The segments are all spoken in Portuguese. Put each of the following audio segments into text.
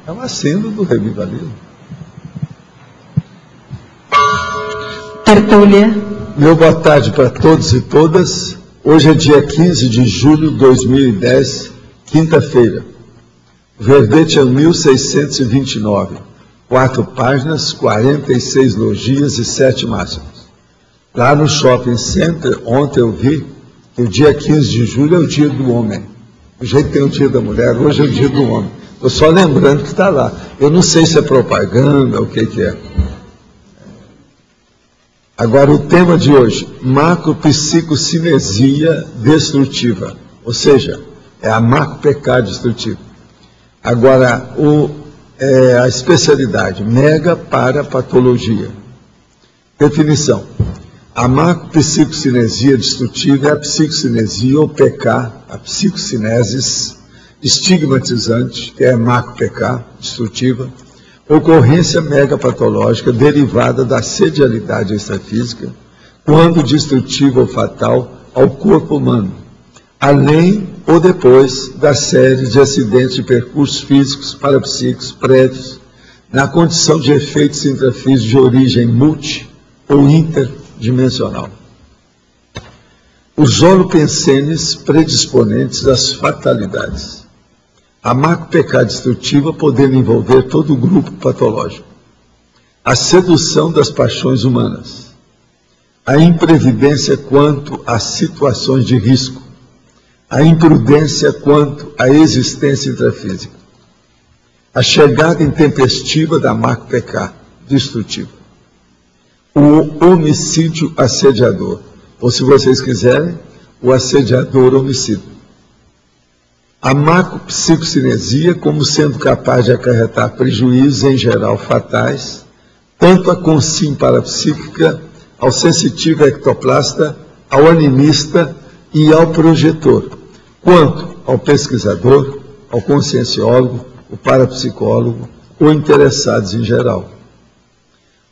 É uma síndrome do revivalismo. Tertúlia. Meu boa tarde para todos e todas. Hoje é dia 15 de julho de 2010, quinta-feira. O verbete é 1629. 4 páginas, 46 logias e 7 máximas. Lá no Shopping Center, ontem eu vi que o dia 15 de julho é o dia do homem. Do jeito que tem o dia da mulher, hoje é o dia do homem. Estou só lembrando que está lá. Eu não sei se é propaganda, o que é. Agora, o tema de hoje, macropsicocinesia destrutiva, ou seja, é a macropecado destrutiva. Agora, a especialidade, megaparapatologia. Definição, a macropsicocinesia destrutiva é a psicocinesia ou PK, a psicocinesis estigmatizante, que é macro-PK destrutiva, ocorrência megapatológica derivada da sedialidade extrafísica, quando destrutiva ou fatal ao corpo humano, além ou depois da série de acidentes de percursos físicos parapsíquicos prévios, na condição de efeitos intrafísicos de origem multi ou interdimensional. Os holopensenes predisponentes às fatalidades. A macro-PK destrutiva podendo envolver todo o grupo patológico. A sedução das paixões humanas. A imprevidência quanto às situações de risco. A imprudência quanto à existência intrafísica. A chegada intempestiva da macro-PK destrutiva. O homicídio assediador. Ou, se vocês quiserem, o assediador homicida. A macropsicocinesia como sendo capaz de acarretar prejuízos em geral fatais, tanto à consciência parapsíquica, ao sensitivo ectoplasta, ao animista e ao projetor, quanto ao pesquisador, ao conscienciólogo, o parapsicólogo ou interessados em geral.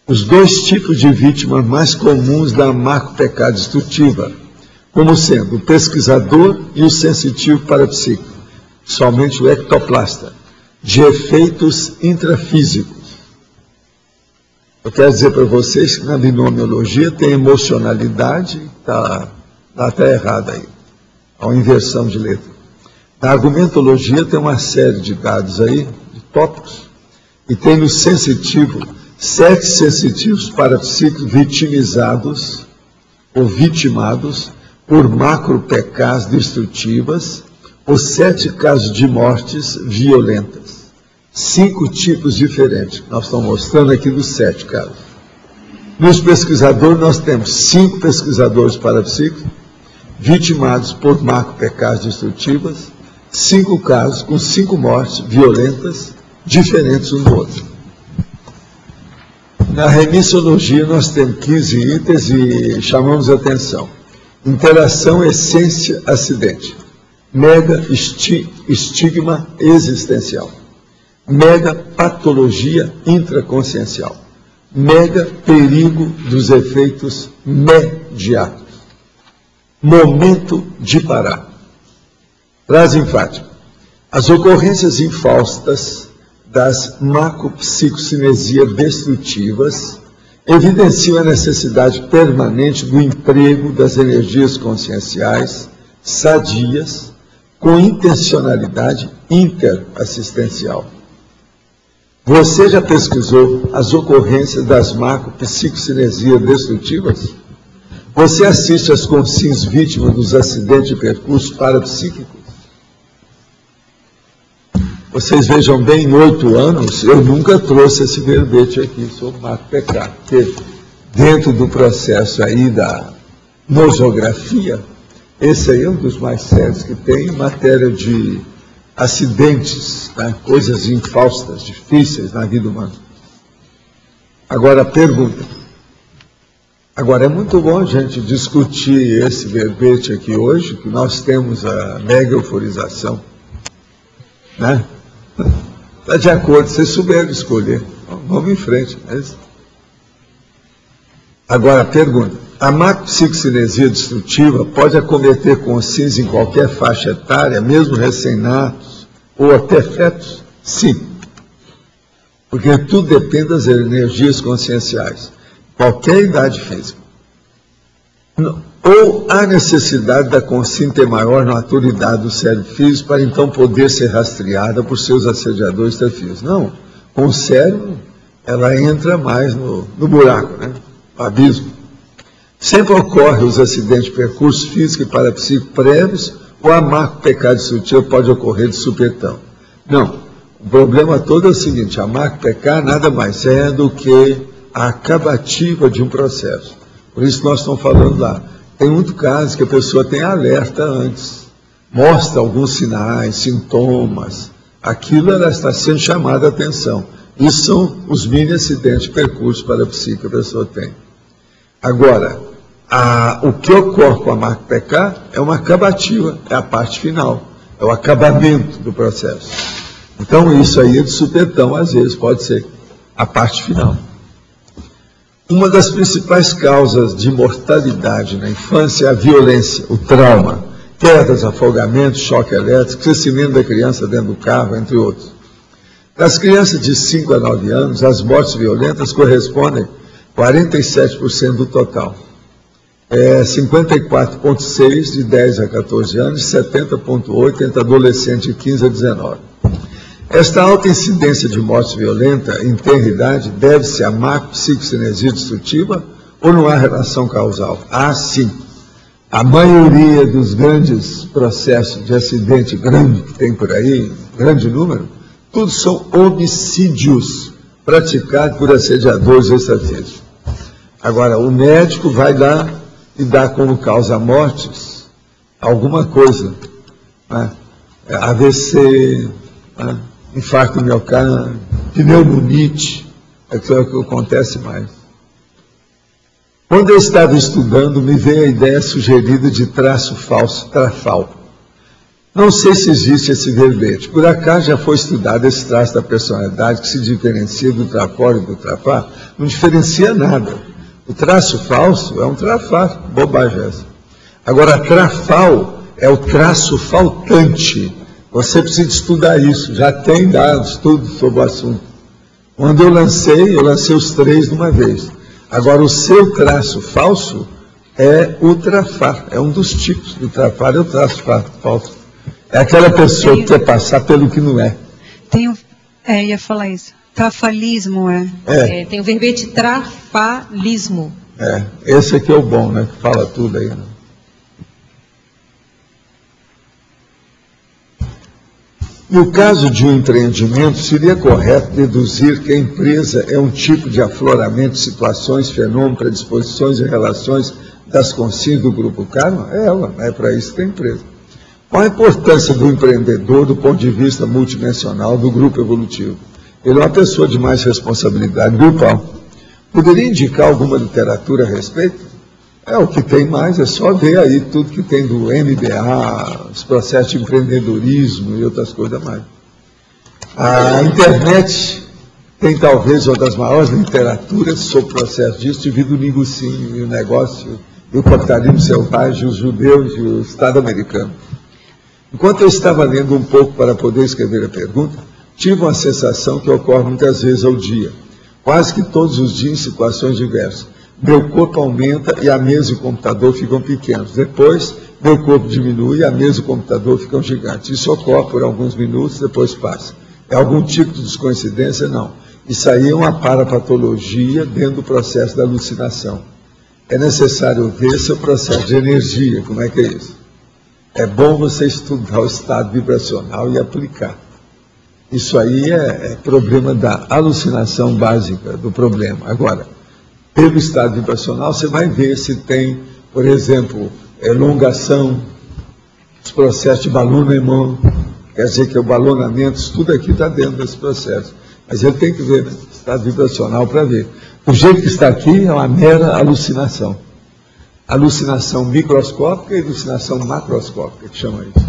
Os dois tipos de vítimas mais comuns da macro-PK destrutiva, como sendo o pesquisador e o sensitivo parapsíquico, somente o ectoplasta, de efeitos intrafísicos. Eu quero dizer para vocês que na binomiologia tem emocionalidade, está errado aí, há uma inversão de letra. Na argumentologia tem uma série de dados aí, de tópicos, e tem no sensitivo 7 sensitivos parapsíquicos vitimizados ou vitimados por macro-PKs destrutivas, ou 7 casos de mortes violentas. 5 tipos diferentes. Nós estamos mostrando aqui dos 7 casos. Nos pesquisadores, nós temos 5 pesquisadores parapsíquicos vitimados por macro-PKs destrutivas, 5 casos com 5 mortes violentas, diferentes um do outro. Na remissiologia, nós temos 15 itens e chamamos a atenção. Interação, essência, acidente. Mega estigma existencial. Mega patologia intraconsciencial. Mega perigo dos efeitos mediatos. Momento de parar. Frase enfática. As ocorrências infaustas das macropsicocinesia destrutivas evidenciam a necessidade permanente do emprego das energias conscienciais sadias com intencionalidade interassistencial. Você já pesquisou as ocorrências das macropsicocinesia destrutivas? Você assiste às consciências vítimas dos acidentes de percurso parapsíquicos? Vocês vejam bem, em 8 anos, eu nunca trouxe esse verbete aqui sobre macro-PK, porque dentro do processo aí da nosografia, esse aí é um dos mais sérios que tem em matéria de acidentes, né? Coisas infaustas, difíceis na vida humana. Agora, a pergunta. Agora, é muito bom a gente discutir esse verbete aqui hoje, que nós temos a mega euforização, né? Está de acordo, vocês souberam escolher. Vamos em frente. Agora, a pergunta. A macropsicocinesia destrutiva pode acometer consciência em qualquer faixa etária, mesmo recém-natos ou até fetos? Sim. porque tudo depende das energias conscienciais, qualquer idade física. Ou há necessidade da consciência ter maior maturidade do cérebro físico para então poder ser rastreada por seus assediadores extrafísicos. Não, com o cérebro ela entra mais no buraco, né? No abismo. Sempre ocorrem os acidentes de percurso físico e parapsíquico prévios, ou a marca pecado destrutivo pode ocorrer de supetão. Não, o problema todo é o seguinte: a marca pecado nada mais é do que a acabativa de um processo. Por isso nós estamos falando lá. Tem muito caso que a pessoa tem alerta antes, mostra alguns sinais, sintomas, aquilo ela está sendo chamada a atenção. Isso são os mini acidentes de percurso parapsíquico que a pessoa tem. Agora, o que ocorre com a marca PK é uma acabativa, é a parte final, é o acabamento do processo. Então isso aí é de supetão, às vezes pode ser a parte final. Uma das principais causas de mortalidade na infância é a violência, o trauma, quedas, afogamentos, choque elétrico, crescimento da criança dentro do carro, entre outros. Nas crianças de 5 a 9 anos, as mortes violentas correspondem a 47% do total. 54,6% de 10 a 14 anos, 70,8% entre adolescentes de 15 a 19. Esta alta incidência de morte violenta em tenra idade deve-se à macropsicocinese destrutiva ou não há relação causal? Ah, sim. A maioria dos grandes processos de acidente grande que tem por aí, grande número, tudo são homicídios praticados por assediadores extrafísicos. Agora, o médico vai lá e dá como causa mortes alguma coisa, né? AVC, né? Infarto miocárdio, pneumonite, é o que acontece mais. Quando eu estava estudando, me veio a ideia sugerida de traço falso, trafal. Não sei se existe esse verbete. Por acaso já foi estudado esse traço da personalidade que se diferencia do trafório e do trafar? Não diferencia nada. O traço falso é um trafar, bobagem essa. Agora, trafal é o traço faltante. Você precisa estudar isso, já tem dados, estudo sobre o assunto. Quando eu lancei os 3 de uma vez. Agora, o seu traço falso é o trafar, é um dos tipos do trafar, é o traço falso. É aquela pessoa que quer passar pelo que não é. Ia falar isso. Trafalismo, tem o verbete trafalismo. Esse aqui é o bom, né? Que fala tudo aí, né? No caso de um empreendimento, seria correto deduzir que a empresa é um tipo de afloramento de situações, fenômenos, predisposições e relações das consciências do grupo karma? É para isso que é a empresa. Qual a importância do empreendedor do ponto de vista multidimensional do grupo evolutivo? Ele é uma pessoa de mais responsabilidade grupal. Poderia indicar alguma literatura a respeito? O que tem mais, é só ver aí tudo que tem do MBA, os processos de empreendedorismo e outras coisas mais. A internet tem talvez uma das maiores literaturas sobre o processo disso, devido ao negocinho e o negócio, e o capitalismo selvagem, os judeus e o Estado americano. Enquanto eu estava lendo um pouco para poder escrever a pergunta, tive uma sensação que ocorre muitas vezes ao dia, quase que todos os dias em situações diversas. Meu corpo aumenta e a mesa e o computador ficam pequenos. Depois, meu corpo diminui e a mesa e o computador ficam gigantes. Isso ocorre por alguns minutos, depois passa. É algum tipo de descoincidência? Não. Isso aí é uma parapatologia dentro do processo da alucinação. É necessário ver seu processo de energia, como é que é isso. É bom você estudar o estado vibracional e aplicar. Isso aí é problema da alucinação básica do problema. Agora, pelo estado vibracional, você vai ver se tem, por exemplo, elongação, os processos de balonamento, quer dizer que o balonamento, isso tudo aqui está dentro desse processo. Mas ele tem que ver, né, estado vibracional para ver. O jeito que está aqui é uma mera alucinação. Alucinação microscópica e alucinação macroscópica, que chama isso.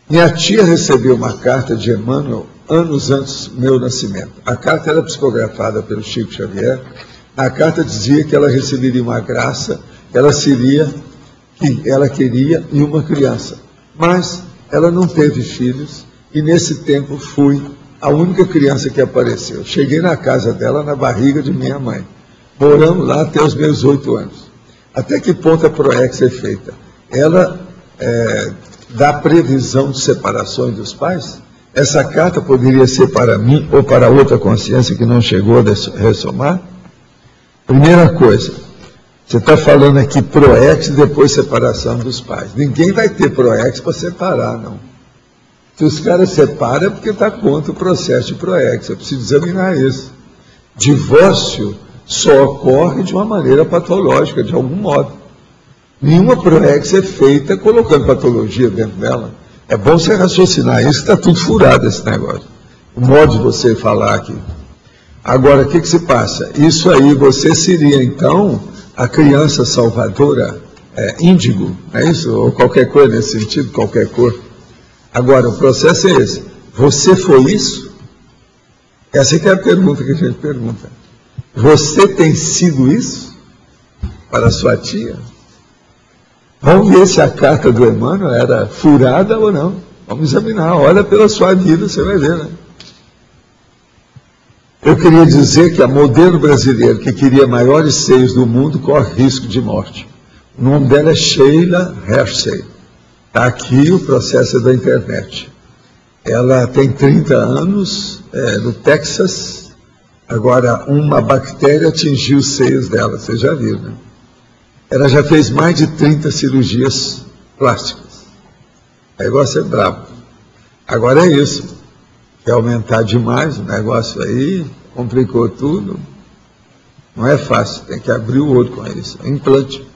Minha tia recebeu uma carta de Emmanuel anos antes do meu nascimento. A carta era psicografada pelo Chico Xavier. Na carta dizia que ela receberia uma graça, que ela queria em uma criança. Mas ela não teve filhos e nesse tempo fui a única criança que apareceu. Cheguei na casa dela, na barriga de minha mãe. Moramos lá até os meus 8 anos. Até que ponto a PROEX é feita? Ela dá previsão de separações dos pais? Essa carta poderia ser para mim ou para outra consciência que não chegou a ressomar? Primeira coisa, você está falando aqui PROEX e depois separação dos pais. Ninguém vai ter PROEX para separar, não. Se os caras separam é porque está contra o processo de PROEX. Eu preciso examinar isso. Divórcio só ocorre de uma maneira patológica, de algum modo. Nenhuma PROEX é feita colocando patologia dentro dela. É bom você raciocinar isso, está tudo furado esse negócio. O modo de você falar aqui. Agora, o que se passa? Isso aí, você seria, então, a criança salvadora índigo, não é isso? Ou qualquer coisa nesse sentido, qualquer cor. Agora, o processo é esse. Você foi isso? Essa é a pergunta que a gente pergunta. Você tem sido isso para sua tia? Vamos ver se a carta do Emmanuel era furada ou não. Vamos examinar. Olha pela sua vida, você vai ver, né? Eu queria dizer que a modelo brasileira que queria maiores seios do mundo corre risco de morte. O nome dela é Sheila Hersey. Está aqui, o processo é da internet. Ela tem 30 anos, no Texas. Agora, uma bactéria atingiu os seios dela, vocês já viram, né? Ela já fez mais de 30 cirurgias plásticas. O negócio é brabo. Agora é isso. Quer aumentar demais o negócio aí, complicou tudo. Não é fácil, tem que abrir o olho com isso. É implante.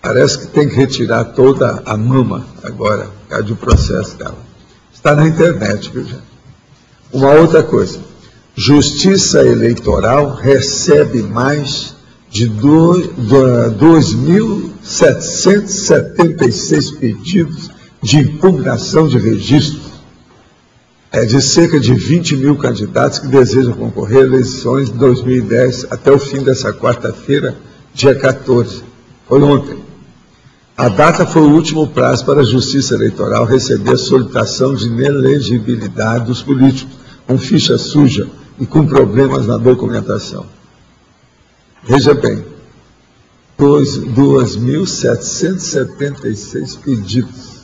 Parece que tem que retirar toda a mama agora, por causa do processo dela. Está na internet, viu, gente? Uma outra coisa. Justiça Eleitoral recebe mais de 2.776 pedidos de impugnação de registro. De cerca de 20 mil candidatos que desejam concorrer a eleições de 2010 até o fim dessa quarta-feira, dia 14. Foi ontem. A data foi o último prazo para a Justiça Eleitoral receber a solicitação de inelegibilidade dos políticos, com ficha suja e com problemas na documentação. Veja bem, 2.776 pedidos.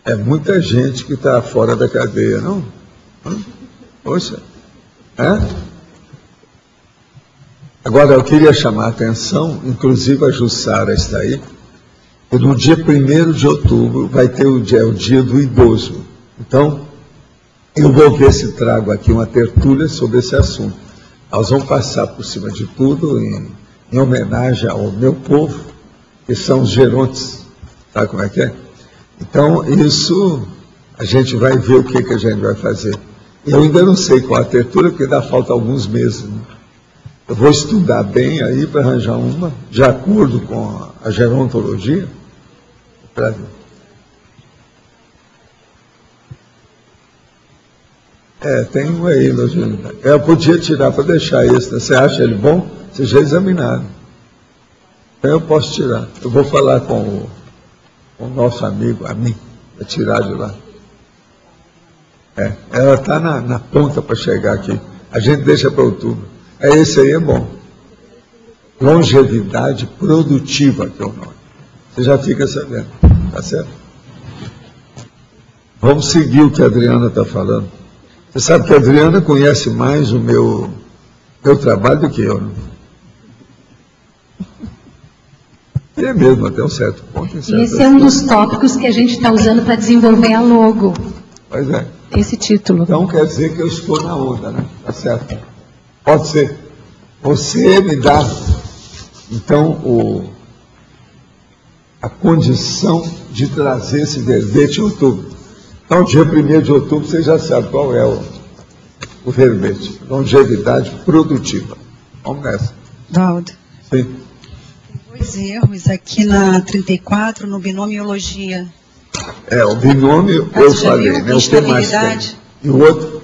É muita gente que está fora da cadeia, não? Poxa, Agora, eu queria chamar a atenção, inclusive a Jussara está aí, que no dia 1º de outubro vai ter o dia do idoso. Então, eu vou ver se trago aqui uma tertúlia sobre esse assunto. Nós vamos passar por cima de tudo em homenagem ao meu povo, que são os gerontes. Sabe como é que é? Então, isso, a gente vai ver o que a gente vai fazer. Eu ainda não sei qual a tertúlia, porque ainda falta alguns meses, né? Eu vou estudar bem aí para arranjar uma, de acordo com a gerontologia, para ver. Tem um aí, eu podia tirar para deixar esse, né? Você acha ele bom? Você já examinaram. Então eu posso tirar. Eu vou falar com o nosso amigo, a mim, para tirar de lá. Ela está na ponta para chegar aqui. A gente deixa para outubro. Esse aí é bom. Longevidade produtiva, que é o nome. Você já fica sabendo. Tá certo? Vamos seguir o que a Adriana está falando. Você sabe que a Adriana conhece mais o meu trabalho do que eu, né? E é mesmo, até um certo ponto. Esse é um dos tópicos que a gente está usando para desenvolver a logo. Pois é. Esse título. Então quer dizer que eu estou na onda, né? Tá certo? Pode ser. Você me dá, então, a condição de trazer esse verbete em outubro. Então, dia 1º de outubro, você já sabe qual é o verbete. Longevidade produtiva. Vamos nessa. Valdo. Sim. Dois erros aqui na 34, no binomiologia. O binômio, eu falei, né? O que mais tem? E o outro?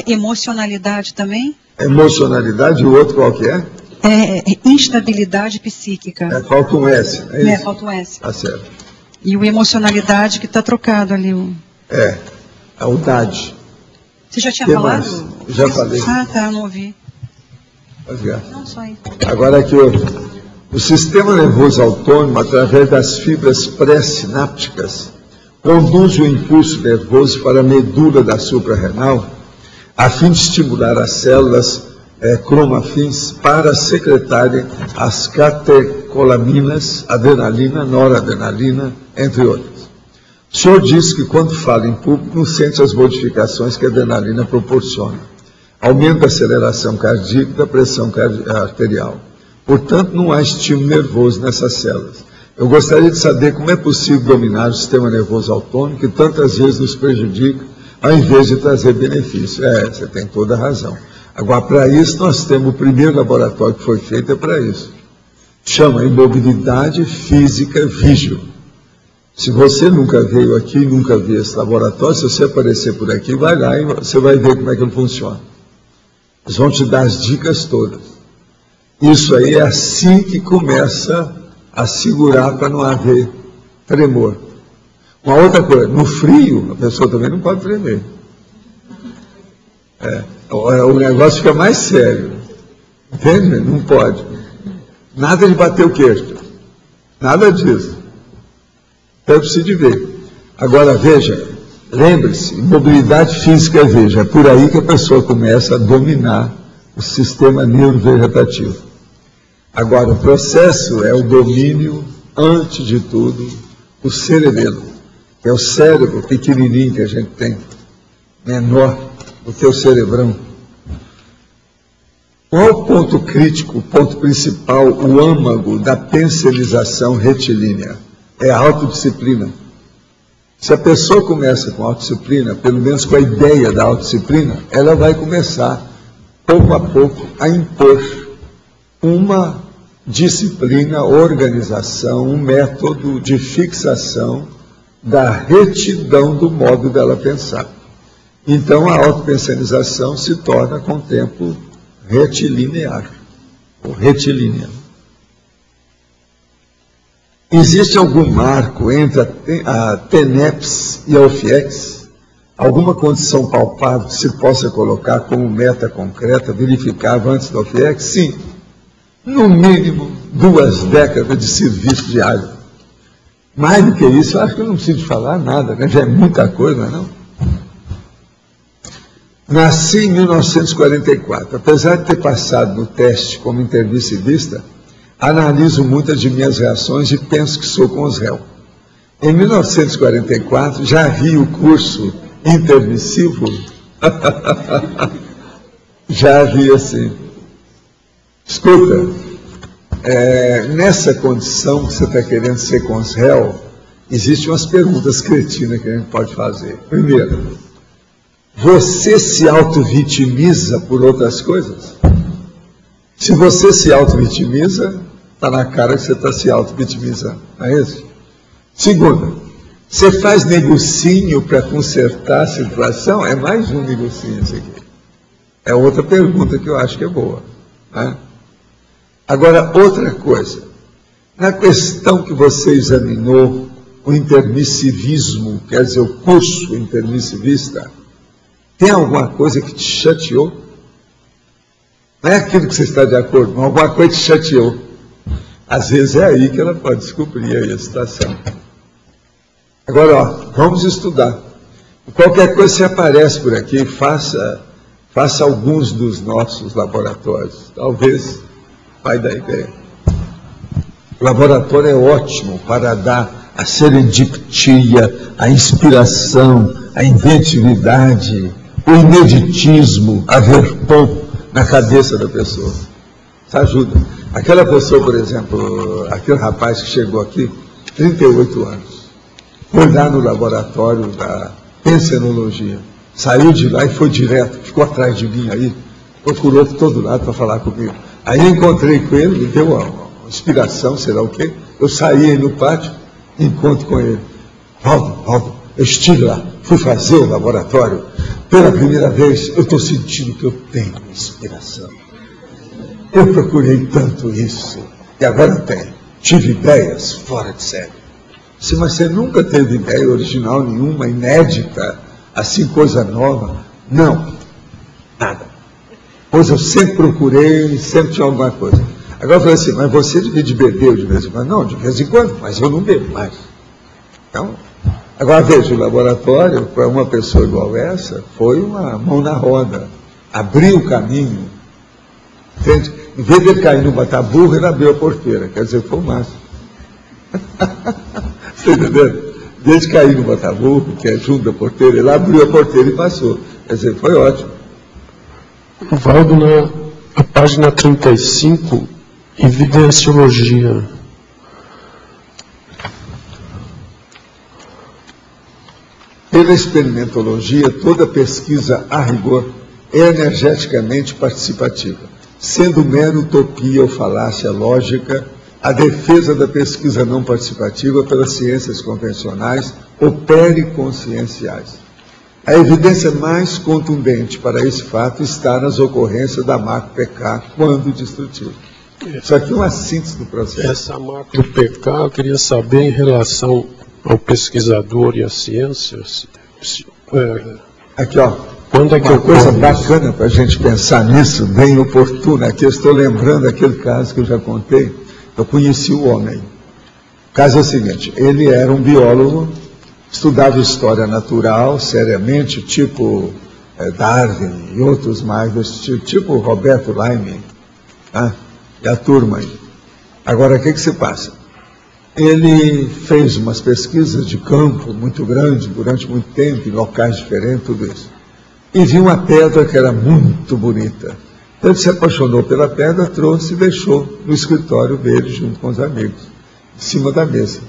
Emocionalidade também? Emocionalidade, e o outro qual que é? Instabilidade psíquica. Falta um S, é isso? Falta um S. Tá certo. E o emocionalidade que está trocado ali. a UDAD. Você já tinha Que falado? mais? Já falei. Ah, tá, não ouvi. Obrigado. Não, só isso. Agora aqui, o sistema nervoso autônomo, através das fibras pré-sinápticas, conduz o impulso nervoso para a medula da suprarrenal, a fim de estimular as células cromafins para secretarem as catecolaminas, adrenalina, noradrenalina, entre outras. O senhor disse que quando fala em público não sente as modificações que a adrenalina proporciona. Aumento da aceleração cardíaca e da pressão arterial. Portanto, não há estímulo nervoso nessas células. Eu gostaria de saber como é possível dominar o sistema nervoso autônomo, que tantas vezes nos prejudica, ao invés de trazer benefício. Você tem toda a razão. Agora, para isso, nós temos o primeiro laboratório que foi feito para isso. Chama Imobilidade Física Vigil. Se você nunca veio aqui, nunca viu esse laboratório, se você aparecer por aqui, vai lá e você vai ver como é que ele funciona. Eles vão te dar as dicas todas. Isso aí é assim que começa a segurar para não haver tremor. Uma outra coisa, no frio, a pessoa também não pode tremer. O negócio fica mais sério. Entende? Não pode. Nada de bater o queixo. Nada disso. Então eu preciso de ver. Agora, veja, lembre-se, mobilidade física, veja, é por aí que a pessoa começa a dominar o sistema neurovegetativo. Agora, o processo é o domínio, antes de tudo, do cerebelo, que é o cérebro pequenininho que a gente tem, menor do que o cerebrão. Qual o ponto crítico, o ponto principal, o âmago da pensilização retilínea? É a autodisciplina. Se a pessoa começa com autodisciplina, pelo menos com a ideia da autodisciplina, ela vai começar, pouco a pouco, a impor uma disciplina, organização, um método de fixação da retidão do modo dela pensar. Então, a autopensalização se torna, com o tempo, retilinear, ou retilínea. Existe algum marco entre a TENEPS e a OFIEX? Alguma condição palpável que se possa colocar como meta concreta, verificável antes da OFIEX? Sim. No mínimo 2 décadas de serviço diário. Mais do que isso, eu acho que eu não preciso falar nada, né? Já é muita coisa, não? Nasci em 1944. Apesar de ter passado no teste como intermissivista, analiso muitas de minhas reações e penso que sou com os réus. Em 1944, já vi o curso intermissivo. Já vi assim. Escuta, nessa condição que você está querendo ser com os réus, existem umas perguntas cretinas que a gente pode fazer. Primeiro, você se auto-vitimiza por outras coisas? Se você se auto-vitimiza, está na cara que você está se auto-vitimizando, não é isso? Segundo, você faz negocinho para consertar a situação? É mais um negocinho isso aqui. É outra pergunta que eu acho que é boa. Né? Agora, outra coisa. Na questão que você examinou, o intermissivismo, quer dizer, o curso intermissivista, tem alguma coisa que te chateou? Não é aquilo que você está de acordo, mas alguma coisa te chateou. Às vezes é aí que ela pode descobrir aí a situação. Agora, ó, vamos estudar. Qualquer coisa que aparece por aqui, faça alguns dos nossos laboratórios. Talvez vai dar ideia. O laboratório é ótimo para dar a serendipia, a inspiração, a inventividade, o ineditismo, a verpom na cabeça da pessoa. Isso ajuda. Aquela pessoa, por exemplo, aquele rapaz que chegou aqui, 38 anos, foi lá no laboratório da pensenologia, saiu de lá e foi direto, ficou atrás de mim aí, procurou por todo lado para falar comigo. Aí eu encontrei com ele, me deu uma inspiração, sei lá o quê, eu saí aí no pátio, encontro com ele. Valdo, eu estive lá, fui fazer o laboratório, pela primeira vez eu estou sentindo que eu tenho inspiração. Eu procurei tanto isso, e agora tenho. Tive ideias fora de série. Mas você nunca teve ideia original nenhuma, inédita, assim, coisa nova. Não, nada. Pois eu sempre procurei, sempre tinha alguma coisa. Agora eu falei assim, mas você divide beber de vez em quando? Não, de vez em quando, mas eu não bebo mais. Então, agora veja, o laboratório, para uma pessoa igual essa, foi uma mão na roda. Abriu o caminho. Entende? Em vez de ele cair no bataburro, ele abriu a porteira. Quer dizer, foi o máximo. Você entendeu? Em vez de cair no bataburro, que é junto da porteira, ele abriu a porteira e passou. Quer dizer, foi ótimo. Valdo, na página 35, evidenciologia. Pela experimentologia, toda pesquisa a rigor é energeticamente participativa, sendo mera utopia ou falácia lógica a defesa da pesquisa não participativa pelas ciências convencionais ou periconscienciais. A evidência mais contundente para esse fato está nas ocorrências da macro-PK quando destrutiva. Isso aqui é uma síntese do processo. Essa macro-PK eu queria saber em relação ao pesquisador e à ciência. Aqui, ó, quando é que uma coisa ocorre bacana para a gente pensar nisso, bem oportuna. Aqui eu estou lembrando aquele caso que eu já contei. Eu conheci o homem. O caso é o seguinte, ele era um biólogo, estudava história natural seriamente, tipo Darwin e outros mais desse tipo Roberto Lyman, tá? E a turma aí. Agora, o que se passa? Ele fez umas pesquisas de campo muito grandes, durante muito tempo, em locais diferentes, tudo isso. E viu uma pedra que era muito bonita. Então ele se apaixonou pela pedra, trouxe e deixou no escritório dele, junto com os amigos, em cima da mesa.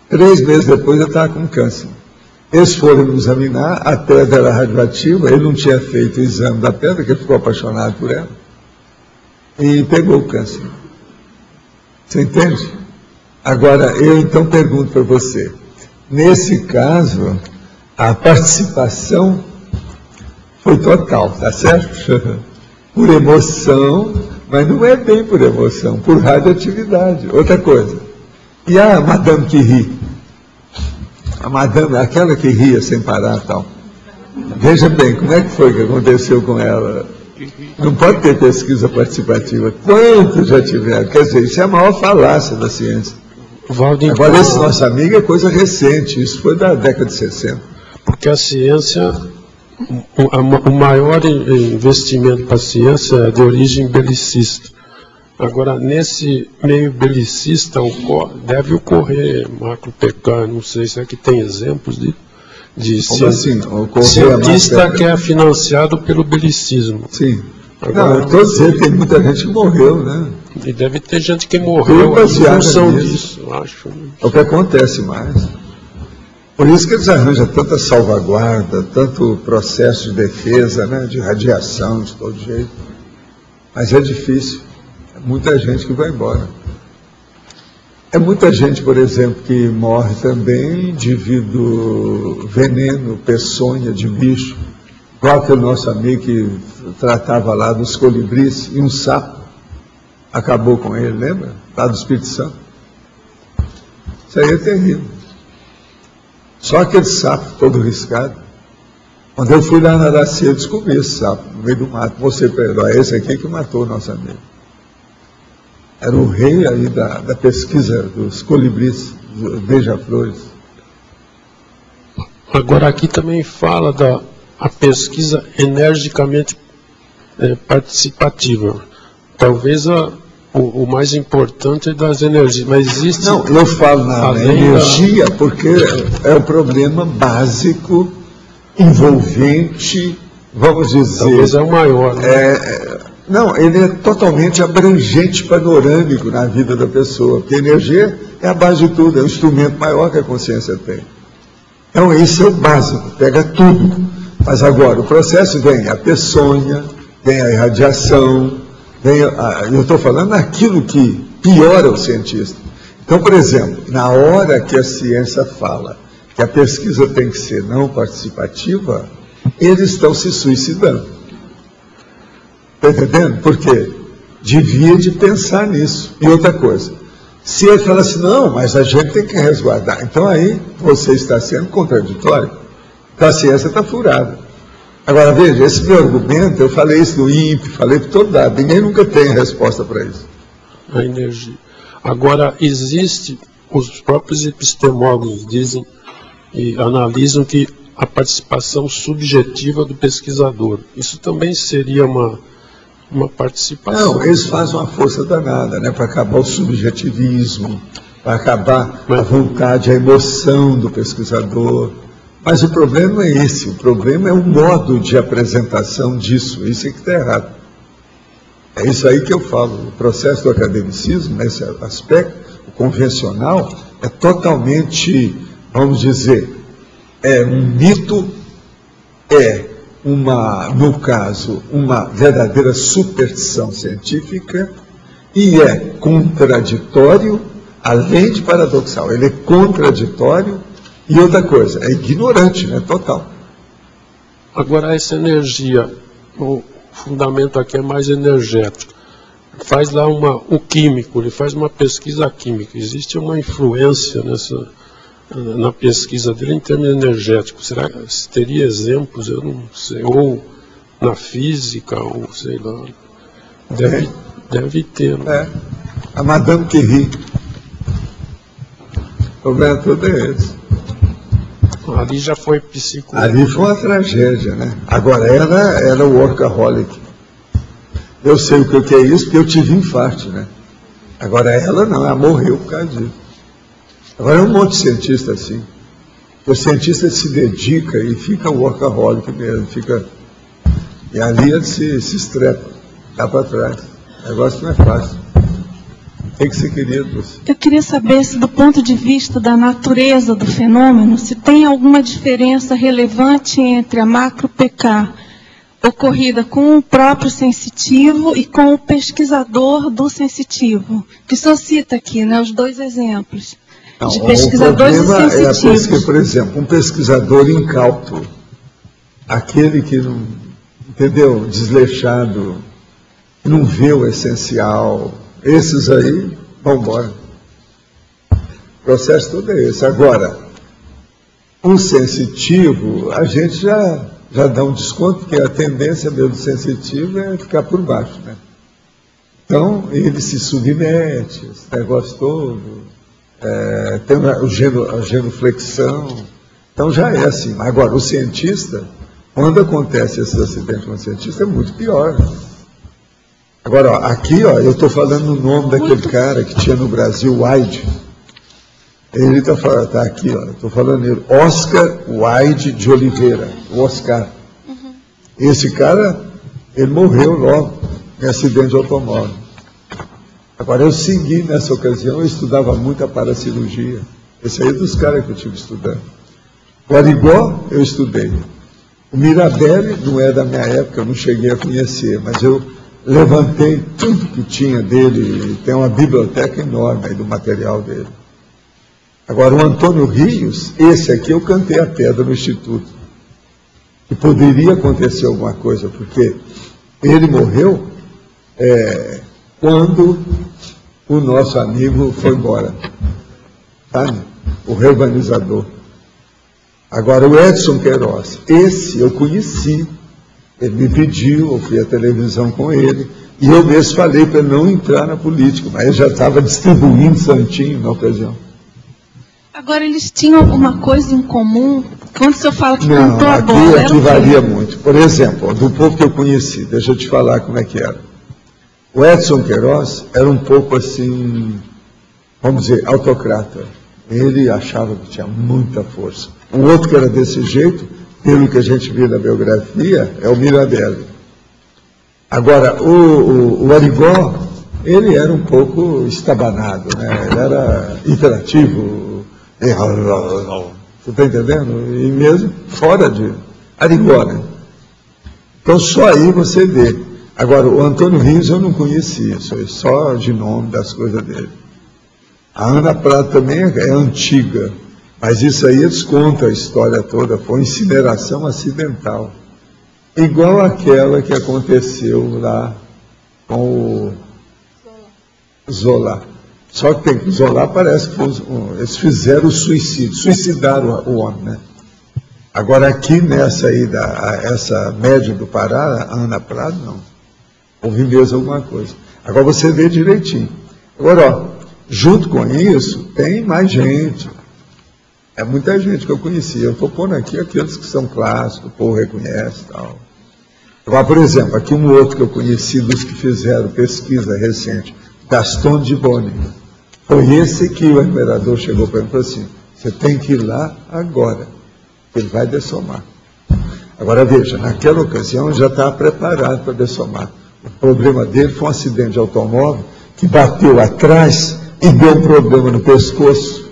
3 meses depois ele estava com câncer. Eles foram examinar, a pedra era radioativa, ele não tinha feito o exame da pedra, que ele ficou apaixonado por ela, e pegou o câncer. Você entende? Agora, eu então pergunto para você, nesse caso, a participação foi total, tá certo? Por emoção, mas não é bem por emoção, por radioatividade. Outra coisa, e a Madame que ri? A Madame, aquela que ria sem parar e tal. Veja bem, como é que foi que aconteceu com ela? Não pode ter pesquisa participativa. Quantos já tiveram? Quer dizer, isso é a maior falácia da ciência. Valdo, agora, esse nosso amigo é coisa recente, isso foi da década de 60. Porque a ciência, o maior investimento para a ciência é de origem belicista. Agora, nesse meio belicista, deve ocorrer macro-PK, não sei se é que tem exemplos de cientista que é financiado pelo belicismo. Sim. Agora, não, eu estou dizendo, tem muita gente que morreu, né? E deve ter gente que morreu em função disso, eu acho. É o que acontece mais. Por isso que eles arranjam tanta salvaguarda, tanto processo de defesa, né, de radiação, de todo jeito. Mas é difícil. É muita gente que vai embora. É muita gente, por exemplo, que morre também devido veneno, peçonha de bicho. Igual aquele nosso amigo que tratava lá dos colibris e um sapo acabou com ele, lembra? Lá do Espírito Santo. Isso aí é terrível. Só aquele sapo todo riscado. Quando eu fui lá na Araci, eu descobri esse sapo no meio do mato. Mostrei para ele, esse aqui que matou o nosso amigo. Era o rei aí da pesquisa dos colibris, dos beija-flores. Agora aqui também fala da pesquisa energicamente participativa. Talvez o mais importante é das energias, mas existe... Não, eu falo na energia porque é o problema básico, envolvente, vamos dizer... Talvez é o maior, né? Não, ele é totalmente abrangente, panorâmico na vida da pessoa, porque a energia é a base de tudo, é o instrumento maior que a consciência tem. Então, isso é o básico, pega tudo. Mas agora, o processo vem a peçonha, vem a irradiação, eu estou falando naquilo que piora o cientista. Então, por exemplo, na hora que a ciência fala que a pesquisa tem que ser não participativa, eles estão se suicidando. Está entendendo? Por quê? Devia de pensar nisso. E outra coisa, se ele fala assim, não, mas a gente tem que resguardar, então aí você está sendo contraditório. Então a ciência está furada. Agora, veja, esse meu argumento, eu falei isso no INPE, falei para todo lado, ninguém nunca tem resposta para isso. A energia. Agora, existe, os próprios epistemólogos dizem e analisam que a participação subjetiva do pesquisador, isso também seria uma participação. Não, eles fazem uma força danada, né, para acabar o subjetivismo, para acabar a vontade, a emoção do pesquisador. Mas o problema não é esse, o problema é o modo de apresentação disso, isso é que está errado. É isso aí que eu falo, o processo do academicismo, nesse aspecto, o convencional, é totalmente, vamos dizer, é um mito, no caso, uma verdadeira superstição científica, e é contraditório, além de paradoxal, ele é contraditório. E outra coisa, é ignorante, né? Total. Agora, essa energia, o fundamento aqui é mais energético. Faz lá o químico, ele faz uma pesquisa química. Existe uma influência na pesquisa dele em termos energéticos. Será que teria exemplos? Eu não sei. Ou na física, ou sei lá. Deve ter. Né? A Madame Curie. O problema todo é esse. Ali já foi psicólogo. Ali foi uma tragédia, né? Agora, ela era workaholic. Eu sei o que é isso, porque eu tive infarto, né? Agora, ela não, ela morreu por causa disso. Agora, é um monte de cientista assim. O cientista se dedica e fica workaholic mesmo, e ali ele se estrepa, dá para trás. O negócio não é fácil. Tem que ser querido. Eu queria saber se, do ponto de vista da natureza do fenômeno, se tem alguma diferença relevante entre a macro-PK ocorrida com o próprio sensitivo e com o pesquisador do sensitivo. Que o senhor cita aqui, né, os dois exemplos. Não, de pesquisadores e sensitivos. É por exemplo, um pesquisador incauto, aquele que não, entendeu, desleixado, que não vê o essencial. Esses aí, vão embora. O processo todo é esse. Agora, um sensitivo, a gente já dá um desconto, porque a tendência mesmo do sensitivo é ficar por baixo, né? Então, ele se submete, esse negócio todo, tem a genuflexão, então já é assim. Agora, o cientista, quando acontece esse acidente com o cientista, é muito pior, né? Agora, ó, aqui, ó, eu estou falando o nome daquele cara que tinha no Brasil, Wilde. Ele está aqui, ó, estou falando nele, Oscar Wilde de Oliveira, o Oscar. Uhum. Esse cara, ele morreu logo em acidente de automóvel. Agora, eu segui nessa ocasião, eu estudava muito a paracirurgia. Esse aí é dos caras que eu estive estudando. O Arigó, eu estudei. O Mirabelli não é da minha época, eu não cheguei a conhecer, mas eu levantei tudo que tinha dele, tem uma biblioteca enorme aí do material dele. Agora, o Antônio Rios, esse aqui eu cantei a pedra no Instituto. E poderia acontecer alguma coisa, porque ele morreu quando o nosso amigo foi embora, sabe? O reorganizador. Agora, o Edson Queiroz, esse eu conheci. Ele me pediu, eu fui à televisão com ele, e eu mesmo falei para ele não entrar na política, mas ele já estava distribuindo santinho na ocasião. Agora, eles tinham alguma coisa em comum? Quando o senhor fala que não, cantou a bola... Aqui varia muito. Por exemplo, do povo que eu conheci, deixa eu te falar como é que era. O Edson Queiroz era um pouco assim, vamos dizer, autocrata. Ele achava que tinha muita força. Um outro que era desse jeito, pelo que a gente vê na biografia, é o Mirabelli. Agora, o Arigó, ele era um pouco estabanado, né? Ele era interativo, você está entendendo? E mesmo fora de Arigó, né? Então, só aí você vê. Agora, o Antônio Rios eu não conhecia, só de nome das coisas dele. A Ana Prata também é antiga. Mas isso aí eles contam a história toda, foi incineração acidental. Igual aquela que aconteceu lá com o Zola. Só que Zola parece que eles fizeram o suicídio, suicidaram o homem, né? Agora aqui nessa aí, essa médium do Pará, a Ana Prado, não. Houve mesmo alguma coisa. Agora você vê direitinho. Agora, ó, junto com isso, tem mais gente. É muita gente que eu conheci. Eu estou pondo aqui aqueles que são clássicos, o povo reconhece e tal. Agora, por exemplo, aqui um outro que eu conheci dos que fizeram pesquisa recente, Gaston de Boni. Foi esse que o imperador chegou para ele e falou assim, você tem que ir lá agora, ele vai dessomar. Agora veja, naquela ocasião já estava preparado para dessomar. O problema dele foi um acidente de automóvel que bateu atrás e deu um problema no pescoço,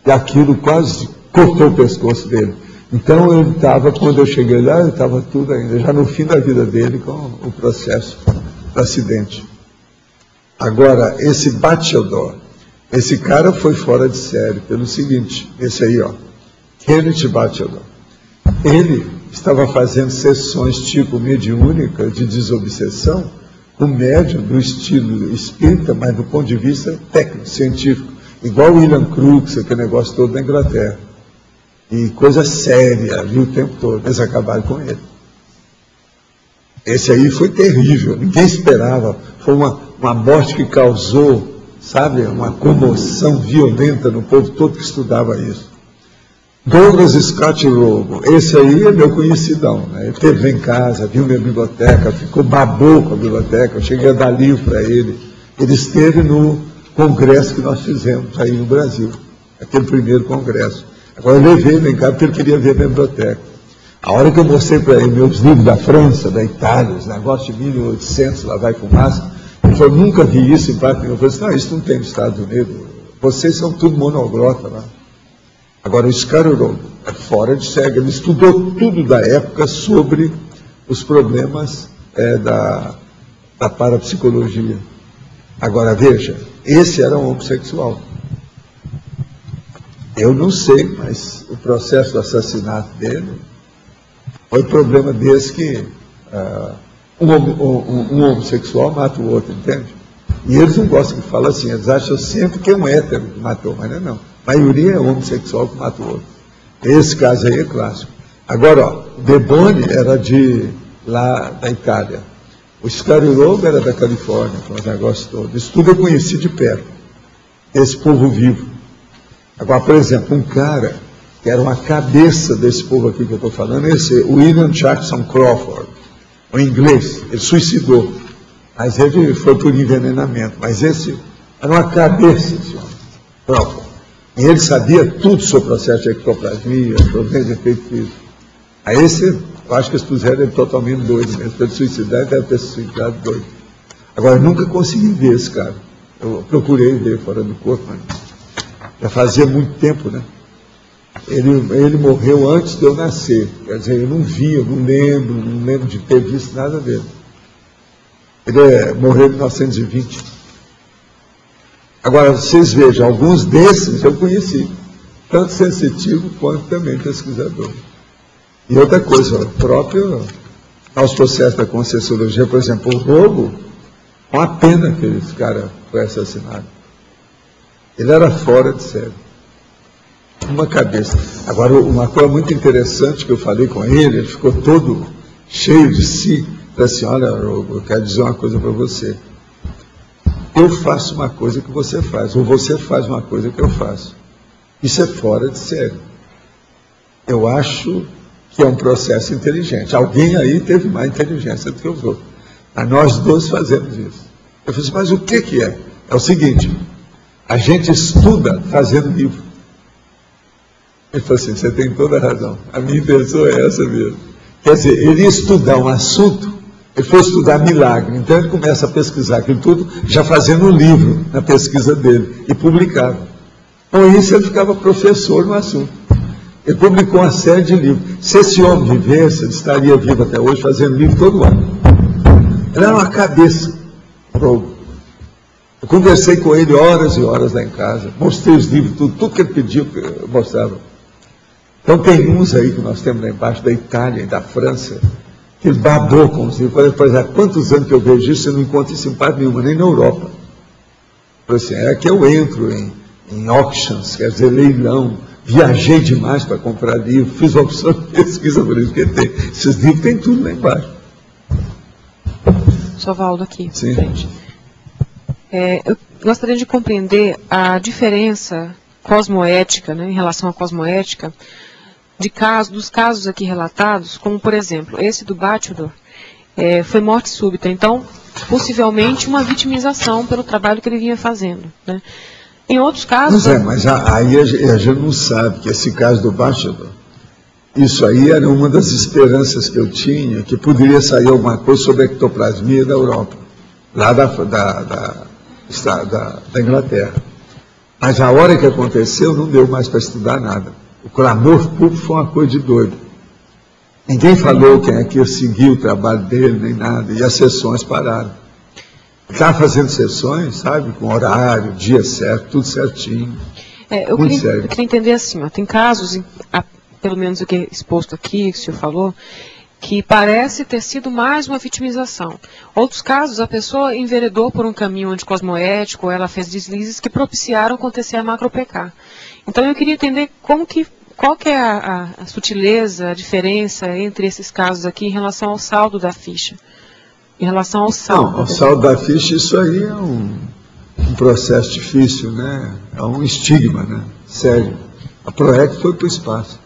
e aquilo quase cortou o pescoço dele. Então ele estava, quando eu cheguei lá, ele estava tudo ainda, já no fim da vida dele, com o processo do acidente. Agora, esse Bachelor, esse cara foi fora de série, pelo seguinte, esse aí, ó, Kenneth Bachelor. Ele estava fazendo sessões tipo mediúnica de desobsessão, com médium do estilo espírita, mas do ponto de vista técnico, científico, igual o William Crookes, aquele negócio todo da Inglaterra. E coisa séria, viu, o tempo todo. Eles acabaram com ele. Esse aí foi terrível, ninguém esperava. Foi uma morte que causou, sabe, uma comoção violenta no povo todo que estudava isso. Douglas Scott Rogo, esse aí é meu conhecidão, né? Ele esteve lá em casa, viu minha biblioteca, ficou babou com a biblioteca, eu cheguei a dar livro para ele. Ele esteve no congresso que nós fizemos aí no Brasil, aquele primeiro congresso. Agora eu levei ele em casa porque ele queria ver a minha biblioteca. A hora que eu mostrei para ele meus livros da França, da Itália, os negócios de 1800, lá vai fumaça, ele falou, nunca vi isso em parte nenhuma. Eu falei assim, não, isso não tem nos Estados Unidos, vocês são tudo monoglota lá. Agora, o Scarorogo é fora de série, ele estudou tudo da época sobre os problemas da parapsicologia. Agora, veja, esse era um homossexual. Eu não sei, mas o processo do assassinato dele foi problema desse que um homossexual mata o outro, entende? E eles não gostam que fala assim, eles acham sempre que é um hétero que matou, mas não é não. A maioria é homossexual que mata o outro. Esse caso aí é clássico. Agora, ó, De Boni era de lá da Itália. O Scarorogo era da Califórnia, com os negócios todos. Isso tudo eu conheci de perto. Esse povo vivo. Agora, por exemplo, um cara que era uma cabeça desse povo aqui que eu estou falando, esse William Jackson Crawford, um inglês, ele suicidou. Mas ele foi por envenenamento. Mas esse era uma cabeça, senhor Crawford. E ele sabia tudo sobre o processo de ectoplasmia, problema de efeito físico. Aí esse, eu acho que eles puseram ele totalmente doido mesmo. Para ele suicidar, ele deve ter se suicidado doido. Agora, eu nunca consegui ver esse cara. Eu procurei ver fora do corpo, mas já fazia muito tempo, né? Ele morreu antes de eu nascer. Quer dizer, eu não vi, eu não lembro de ter visto nada dele. Ele morreu em 1920. Agora, vocês vejam, alguns desses eu conheci, tanto sensitivo quanto também pesquisador. E outra coisa, o próprio, aos processos da Conscienciologia, por exemplo, o Rogo, uma pena que esse cara foi assassinado. Ele era fora de série. Uma cabeça. Agora, uma coisa muito interessante que eu falei com ele ficou todo cheio de si, falei assim, olha, Rogo, eu quero dizer uma coisa para você. Eu faço uma coisa que você faz, ou você faz uma coisa que eu faço. Isso é fora de série. Eu acho que é um processo inteligente. Alguém aí teve mais inteligência do que os outros. Mas nós dois fazemos isso. Eu falei assim, mas o que é? É o seguinte, a gente estuda fazendo livro. Ele falou assim, você tem toda a razão. A minha intenção é essa mesmo. Quer dizer, ele ia estudar um assunto, ele foi estudar milagre, então ele começa a pesquisar aquilo tudo, já fazendo um livro na pesquisa dele, e publicava. Com isso ele ficava professor no assunto. Ele publicou uma série de livros. Se esse homem vivesse, ele estaria vivo até hoje, fazendo livro todo ano. Ele era uma cabeça. Eu conversei com ele horas e horas lá em casa, mostrei os livros, tudo que ele pediu, eu mostrava. Então tem uns aí que nós temos lá embaixo, da Itália e da França, que ele babou com os livros. Eu falei, há quantos anos que eu vejo isso, você não encontra isso em parte nenhuma, nem na Europa. Eu falei assim, é que eu entro em em auctions, quer dizer, leilão. Viajei demais para comprar livro, fiz uma opção de pesquisa por isso, porque tem. Esses livros tem tudo lá embaixo. Só Valdo aqui. Sim. Frente. Eu gostaria de compreender a diferença cosmoética, né, em relação à cosmoética, dos casos aqui relatados, como, por exemplo, esse do Bachelor, foi morte súbita. Então, possivelmente, uma vitimização pelo trabalho que ele vinha fazendo, né? Em outros casos... Mas aí a gente não sabe que esse caso do Bachelor, isso aí era uma das esperanças que eu tinha, que poderia sair alguma coisa sobre a ectoplasmia da Europa, lá da Inglaterra. Mas a hora que aconteceu, não deu mais para estudar nada. O clamor público foi uma coisa de doido. Ninguém falou quem é que ia seguir o trabalho dele, nem nada, e as sessões pararam. Estava fazendo sessões, sabe, com horário, dia certo, tudo certinho. Eu queria entender assim, tem casos, pelo menos o que é exposto aqui, que o senhor falou, que parece ter sido mais uma vitimização. Outros casos, a pessoa enveredou por um caminho anticosmoético, ou ela fez deslizes que propiciaram acontecer a macro-PK. Então eu queria entender qual que é a sutileza, a diferença entre esses casos aqui em relação ao saldo da ficha. Em relação ao saldo. Não, o saldo da ficha, isso aí é um processo difícil, né? É um estigma, né? Sério. A PROEC foi para o espaço.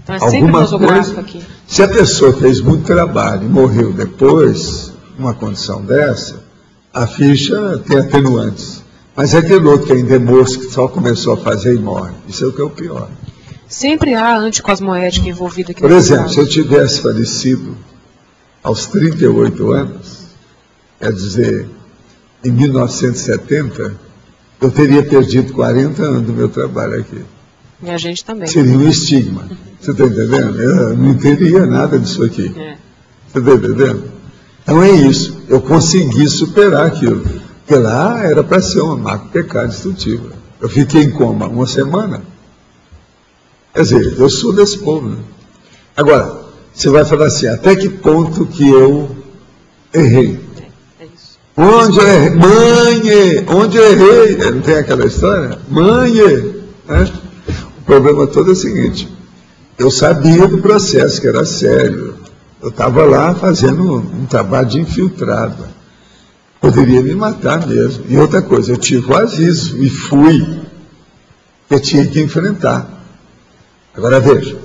Então é sempre nosográfico aqui. Se a pessoa fez muito trabalho e morreu depois, numa condição dessa, a ficha tem atenuantes. Mas é aquele outro que ainda é moço, que só começou a fazer e morre. Isso é o que é o pior. Sempre há anticosmoética envolvida aqui. Por exemplo, se eu tivesse falecido aos 38 anos, quer dizer, em 1970, eu teria perdido 40 anos do meu trabalho aqui. E a gente também. Seria um estigma. Você está entendendo? Eu não entenderia nada disso aqui. Você está entendendo? Então é isso. Eu consegui superar aquilo. Porque lá era para ser uma macro-PK destrutiva. Eu fiquei em coma uma semana. Quer dizer, eu sou desse povo, né? Agora, você vai falar assim, até que ponto que eu errei? É isso. Onde eu errei? Mãe, onde eu errei? Não tem aquela história? Mãe, né? O problema todo é o seguinte, eu sabia do processo, que era sério. Eu estava lá fazendo um trabalho de infiltrado. Poderia me matar mesmo. E outra coisa, eu tive o aviso e fui. Eu tinha que enfrentar. Agora veja,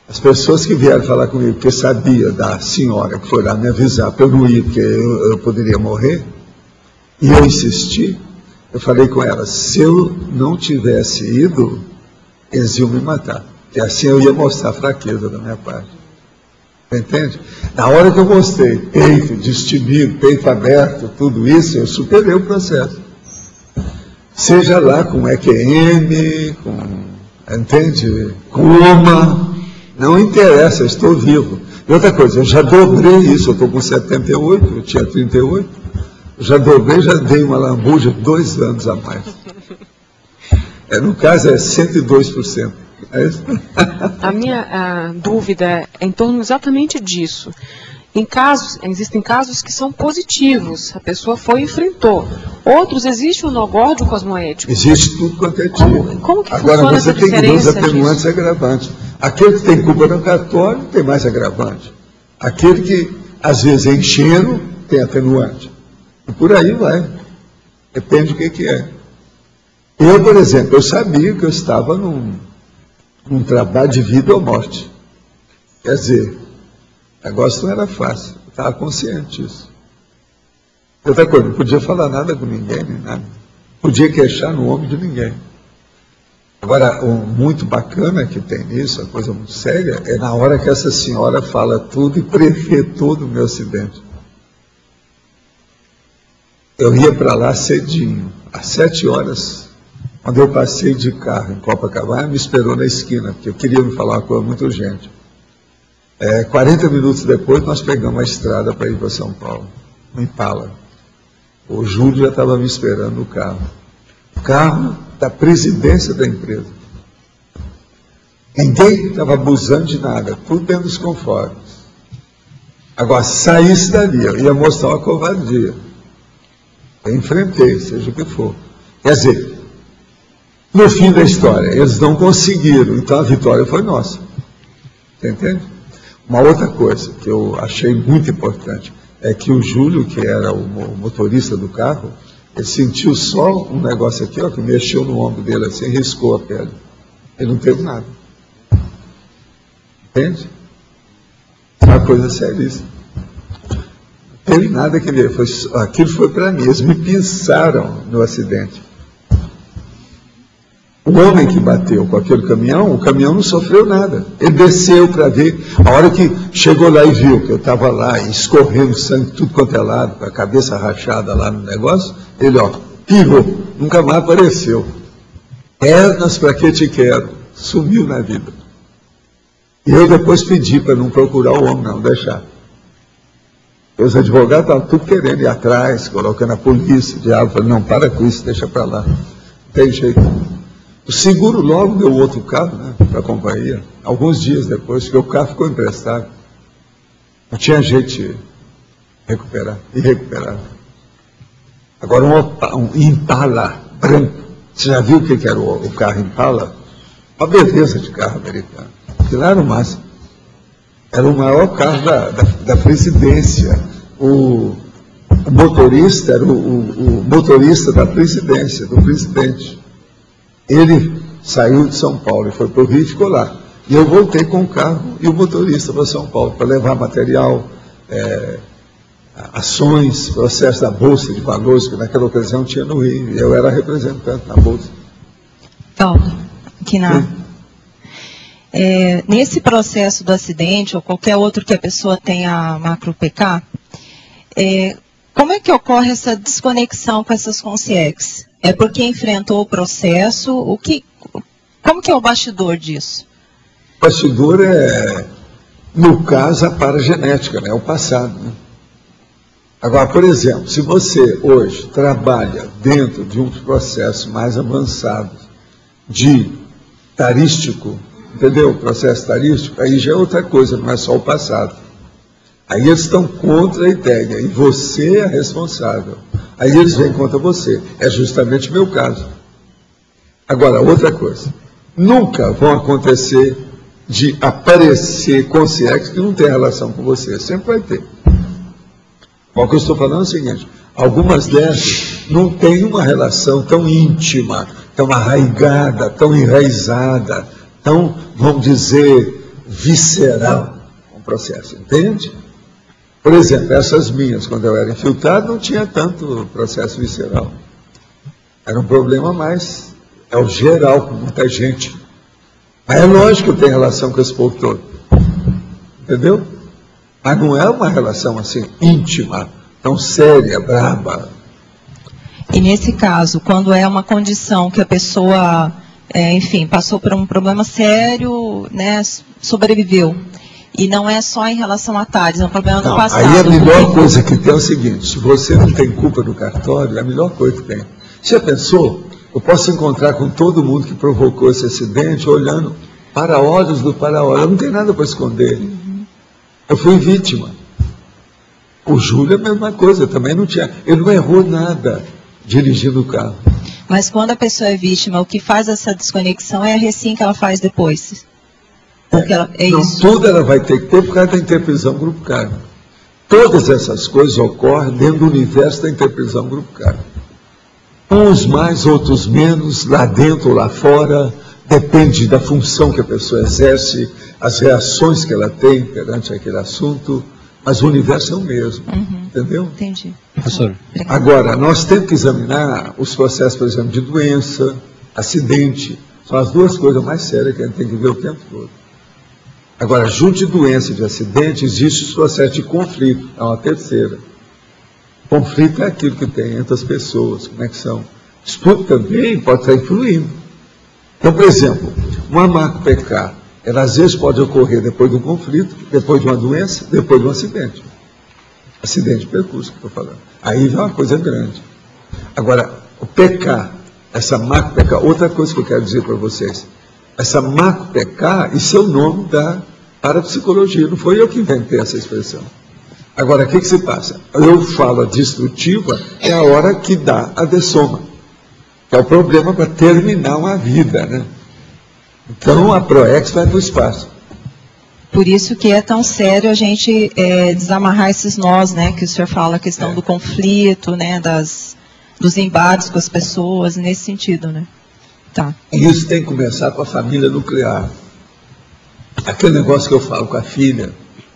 as pessoas que vieram falar comigo, porque sabia da senhora que foi lá me avisar para eu não ir, porque eu poderia morrer, e eu insisti, eu falei com ela, se eu não tivesse ido, eles iam me matar. E assim eu ia mostrar a fraqueza da minha parte. Entende? Na hora que eu mostrei peito destemido, peito aberto, tudo isso, eu superei o processo. Seja lá com EQM, entende? Coma, não interessa, eu estou vivo. E outra coisa, eu já dobrei isso, eu estou com 78, eu tinha 38, eu já dobrei, já dei uma lambuja 2 anos a mais. No caso é 102%. É isso? A minha dúvida é em torno exatamente disso. Existem casos que são positivos, a pessoa foi e enfrentou. Outros, existe o nogórdio cosmoético. Existe tudo quanto é tipo. Como que agora funciona você essa tem diferença dois atenuantes disso? agravantes. Aquele que tem culpa no cartório tem mais agravante. Aquele que, às vezes, é enchendo, tem atenuante. E por aí vai. Depende do que é. Eu, por exemplo, eu sabia que eu estava num trabalho de vida ou morte. Quer dizer, o negócio não era fácil. Eu estava consciente disso. Outra coisa, não podia falar nada com ninguém, nem nada. Podia queixar no ombro de ninguém. Agora, o muito bacana que tem nisso, a coisa muito séria, é na hora que essa senhora fala tudo e prevê todo o meu acidente. Eu ia para lá cedinho, às 7 horas, quando eu passei de carro em Copacabana, me esperou na esquina, porque eu queria me falar uma coisa muito urgente. 40 minutos depois, nós pegamos a estrada para ir para São Paulo, no Impala. O Júlio já estava me esperando no carro. O carro da presidência da empresa. Ninguém estava abusando de nada, tudo dentro dos conformes. Agora, saísse dali, eu ia mostrar uma covardia. Eu enfrentei, seja o que for. Quer dizer, No fim da história, eles não conseguiram, então a vitória foi nossa. Você entende? Uma outra coisa que eu achei muito importante é que o Júlio, que era o motorista do carro, ele sentiu só um negócio aqui, ó, que mexeu no ombro dele assim, riscou a pele. Ele não teve nada. Entende? É uma coisa seríssima. Não teve nada que ver. Aquilo foi para mim. Eles me pinçaram no acidente. O homem que bateu com aquele caminhão, o caminhão não sofreu nada. Ele desceu para ver. A hora que chegou lá e viu que eu estava lá, escorrendo sangue tudo quanto é lado, com a cabeça rachada lá no negócio, ele, ó, pirou. Nunca mais apareceu. Pernas para que te quero. Sumiu na vida. E eu depois pedi para não procurar o homem, não, deixar. Os advogados estavam tudo querendo ir atrás, colocando a polícia, o diabo, falei, não, para com isso, deixa para lá. Não tem jeito. O seguro logo deu outro carro, né, para a companhia, alguns dias depois, que o carro ficou emprestado. Não tinha jeito de recuperar, irrecuperável. Agora um Impala branco. Você já viu o que era o carro Impala? Uma beleza de carro americano. Aquilo era o máximo. Era o maior carro da presidência. O motorista era o motorista da presidência, do presidente. Ele saiu de São Paulo e foi para o Rio e ficou lá. E eu voltei com o carro e o motorista para São Paulo, para levar material, ações, processo da Bolsa de Valores, que naquela ocasião tinha no Rio. E eu era representante na Bolsa. Então, aqui nesse processo do acidente, ou qualquer outro que a pessoa tenha macro PK, como é que ocorre essa desconexão com essas consciex? É porque enfrentou o processo? Como que é o bastidor disso? O bastidor é, no caso, a paragenética, né? É o passado. Né? Agora, por exemplo, se você hoje trabalha dentro de um processo mais avançado de tarístico, entendeu? O processo tarístico, aí já é outra coisa, não é só o passado. Aí eles estão contra a ideia, e você é responsável. Aí eles vêm contra você. É justamente o meu caso. Agora, outra coisa. Nunca vão acontecer de aparecer consciências que não tem relação com você. Sempre vai ter. O que eu estou falando é o seguinte. Algumas dessas não têm uma relação tão íntima, tão arraigada, tão enraizada, tão, vamos dizer, visceral com o processo. Entende? Por exemplo, essas minhas, quando eu era infiltrado, não tinha tanto processo visceral. Era um problema mais, é o geral, com muita gente. Mas é lógico que tem relação com esse povo todo. Entendeu? Mas não é uma relação assim, íntima, tão séria, braba. E nesse caso, quando é uma condição que a pessoa, enfim, passou por um problema sério, né, sobreviveu. E não é só em relação a TARES, é um problema do passado. Aí a melhor coisa que tem é o seguinte, se você não tem culpa do cartório, é a melhor coisa que tem. Você já pensou? Eu posso encontrar com todo mundo que provocou esse acidente, olhando para olhos do para-olhos. Eu não tenho nada para esconder. Eu fui vítima. O Júlio é a mesma coisa, também não tinha. Ele não errou nada dirigindo o carro. Mas quando a pessoa é vítima, o que faz essa desconexão é a recim que ela faz depois. Não, isso. Tudo ela vai ter que ter por causa da interprisão grupo cargo. Todas essas coisas ocorrem dentro do universo da interprisão grupo cargo. Uns mais, outros menos, lá dentro ou lá fora, depende da função que a pessoa exerce, as reações que ela tem perante aquele assunto, mas o universo é o mesmo, entendeu? Entendi. Professor. Agora, nós temos que examinar os processos, por exemplo, de doença, acidente, são as duas coisas mais sérias que a gente tem que ver o tempo todo. Agora, junto de doença e de acidente, existe o processo de conflito, é uma terceira. Conflito é aquilo que tem entre as pessoas, conexão. Isso tudo também pode estar influindo. Então, por exemplo, uma macro PK, ela às vezes pode ocorrer depois de um conflito, depois de uma doença, depois de um acidente. Acidente de percurso que eu estou falando. Aí já é uma coisa grande. Agora, o PK, essa macro PK, outra coisa que eu quero dizer para vocês, essa macro PK, isso é o nome da parapsicologia, não foi eu que inventei essa expressão. Agora, o que se passa? Eu falo a destrutiva, é a hora que dá a dessoma. que é o problema para terminar uma vida, né? Então a PROEX vai para o espaço. Por isso que é tão sério a gente desamarrar esses nós, né, que o senhor fala, a questão do conflito, né, dos embates com as pessoas, nesse sentido, né? Tá. E isso tem que começar com a família nuclear. Aquele negócio que eu falo com a filha,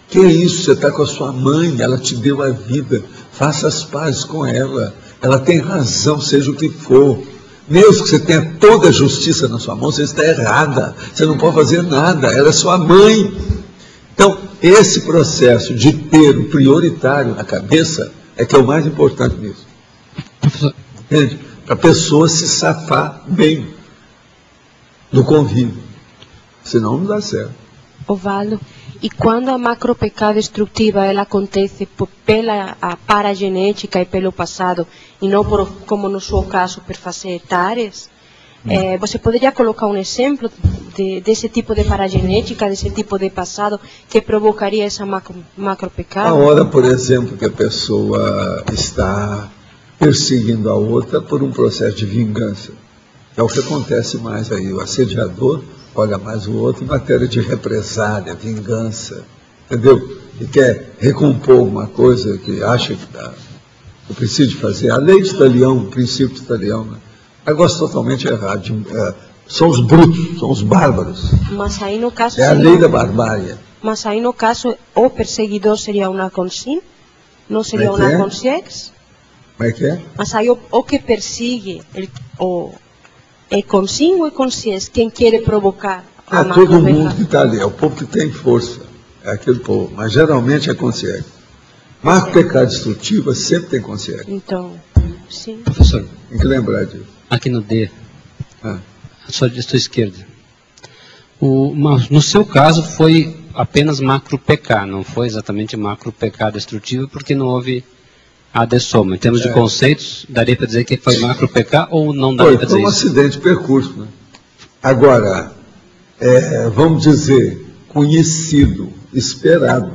que é isso, você está com a sua mãe, ela te deu a vida, faça as pazes com ela, ela tem razão, seja o que for. Mesmo que você tenha toda a justiça na sua mão, você está errada, você não pode fazer nada, ela é sua mãe. Então, esse processo de ter o prioritário na cabeça é que é o mais importante nisso. Entende? Para a pessoa se safar bem do convívio. Senão não dá certo. Ovaldo, e quando a macro-PK destrutiva ela acontece pela paragenética e pelo passado, e não por, como no seu caso, por fazer etares, você poderia colocar um exemplo desse tipo de paragenética, desse tipo de passado, que provocaria essa macro-PK? A hora, por exemplo, que a pessoa está perseguindo a outra por um processo de vingança. É o que acontece mais aí. O assediador olha mais o outro em matéria de represália, vingança, entendeu? E quer recompor alguma coisa que acha que precisa de fazer. A lei de Talião, o princípio de Talião, né? É um negócio totalmente errado. São os brutos, são os bárbaros. Mas aí no caso é a lei da barbárie. Mas aí no caso o perseguidor seria uma consciência? Não seria uma consciência? Como é que é? Mas aí o que persegue, é consciência ou é consciência? Quem quer provocar a todo mundo que está ali, é o povo que tem força, é aquele povo, mas geralmente é consciência. Macro-PK destrutiva sempre tem consciência. Então, sim. Professor, tem que lembrar disso. Aqui no D, a sua esquerda. No seu caso foi apenas macro-PK, não foi exatamente macro-PK destrutiva, porque não houve AD-soma. Em termos de conceitos, daria para dizer que foi macro-PK ou não daria para dizer isso? Foi um acidente de percurso. Né? Agora, vamos dizer, conhecido, esperado.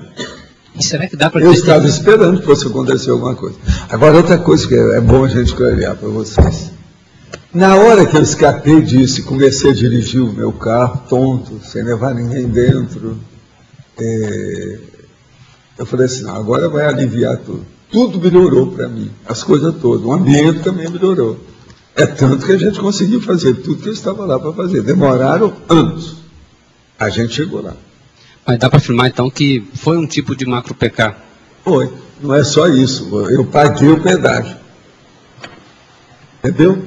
E será que dá para Eu estava esperando que fosse acontecer alguma coisa. Agora, outra coisa que é bom a gente clarear para vocês. Na hora que eu escapei disso e comecei a dirigir o meu carro, tonto, sem levar ninguém dentro, eu falei assim, não, agora vai aliviar tudo. Tudo melhorou para mim, as coisas todas. O ambiente também melhorou. É tanto que a gente conseguiu fazer tudo que eu estava lá para fazer. Demoraram anos. A gente chegou lá. Mas dá para afirmar, então, que foi um tipo de macro-PK? Foi. Não é só isso. Eu paguei o pedágio. Entendeu?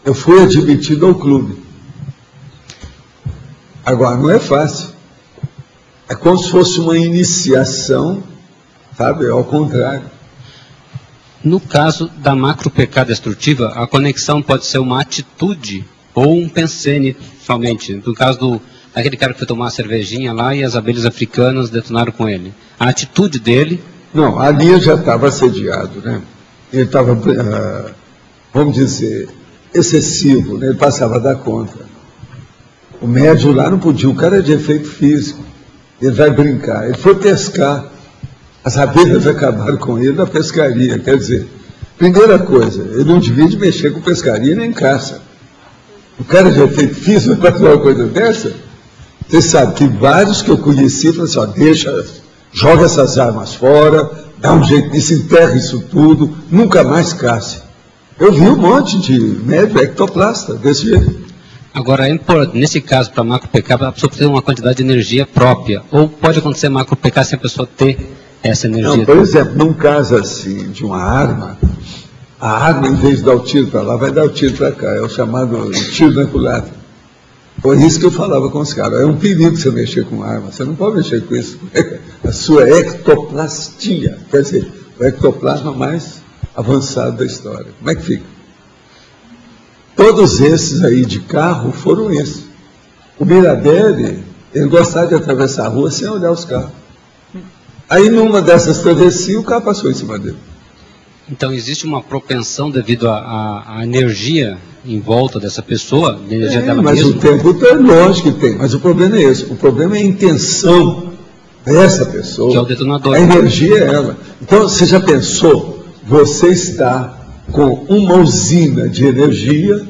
Eu fui admitido ao clube. Agora, não é fácil. É como se fosse uma iniciação, sabe? Ao contrário. No caso da macro-PK destrutiva, a conexão pode ser uma atitude ou um pensene somente. No caso daquele cara que foi tomar uma cervejinha lá e as abelhas africanas detonaram com ele. A atitude dele... Não, ali eu já estava assediado, né? Ele estava, vamos dizer, excessivo, né? Ele passava da conta. O médium lá não podia, o cara é de efeito físico. Ele vai brincar, ele foi pescar. As abelhas acabaram com ele na pescaria. Quer dizer, primeira coisa, ele não devia de mexer com pescaria nem caça. O cara de efeito físico vai fazer uma coisa dessa? Você sabe que vários que eu conheci falaram assim, joga essas armas fora, dá um jeito nisso, enterra isso tudo, nunca mais caça. Eu vi um monte de médico ectoplasta desse jeito. Agora, nesse caso, para macro-PK, a pessoa precisa ter uma quantidade de energia própria. Ou pode acontecer macro-PK sem a pessoa ter essa energia? Não, por exemplo, num caso assim, de uma arma, a arma, em vez de dar o tiro para lá, vai dar o tiro para cá. É o chamado tiro na culatra. Foi isso que eu falava com os caras. É um perigo você mexer com arma. Você não pode mexer com isso. A sua ectoplastia, quer dizer, o ectoplasma mais avançado da história. Como é que fica? Todos esses aí de carro foram esses. O Mirabelli, ele gostava de atravessar a rua sem olhar os carros. Aí, numa dessas travessias, o carro passou em cima dele. Então, existe uma propensão devido à energia em volta dessa pessoa, a energia dela mas mesma? O tempo é lógico que tem, mas o problema é esse. O problema é a intenção dessa pessoa. Que é o detonador. A energia é ela. Então, você já pensou, você está com uma usina de energia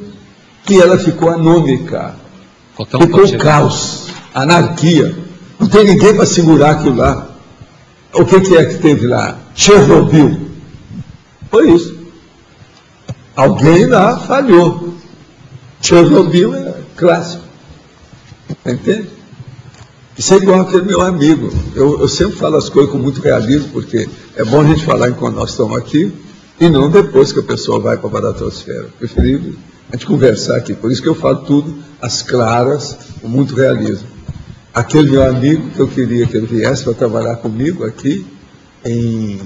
que ela ficou anômica. Ficou caos, anarquia. Não tem ninguém para segurar aquilo lá. O que é que teve lá? Chernobyl. Foi isso. Alguém lá falhou. Chernobyl é clássico. Entende? Isso é igual aquele meu amigo. Eu sempre falo as coisas com muito realismo, porque é bom a gente falar enquanto nós estamos aqui, e não depois que a pessoa vai para a baratosfera. Preferível a gente conversar aqui. Por isso que eu falo tudo às claras, com muito realismo. Aquele meu amigo que eu queria que ele viesse para trabalhar comigo aqui em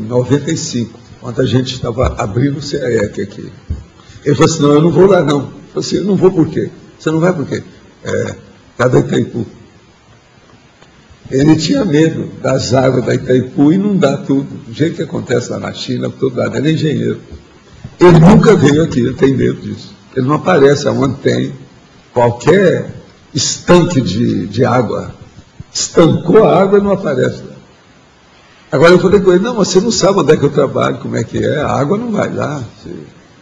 95, quando a gente estava abrindo o CAEC aqui. Ele falou assim, não, eu não vou lá não. Eu falei assim, eu não vou por quê? Você não vai por quê? Está da Itaipu. Ele tinha medo das águas da Itaipu e não dá tudo. Do jeito que acontece lá na China, por todo lado. Ele é engenheiro. Ele nunca veio aqui, ele tem medo disso. Ele não aparece aonde tem qualquer estanque de água. Estancou a água e não aparece. Agora eu falei com ele, não, você não sabe onde é que eu trabalho, como é que é, a água não vai lá. Você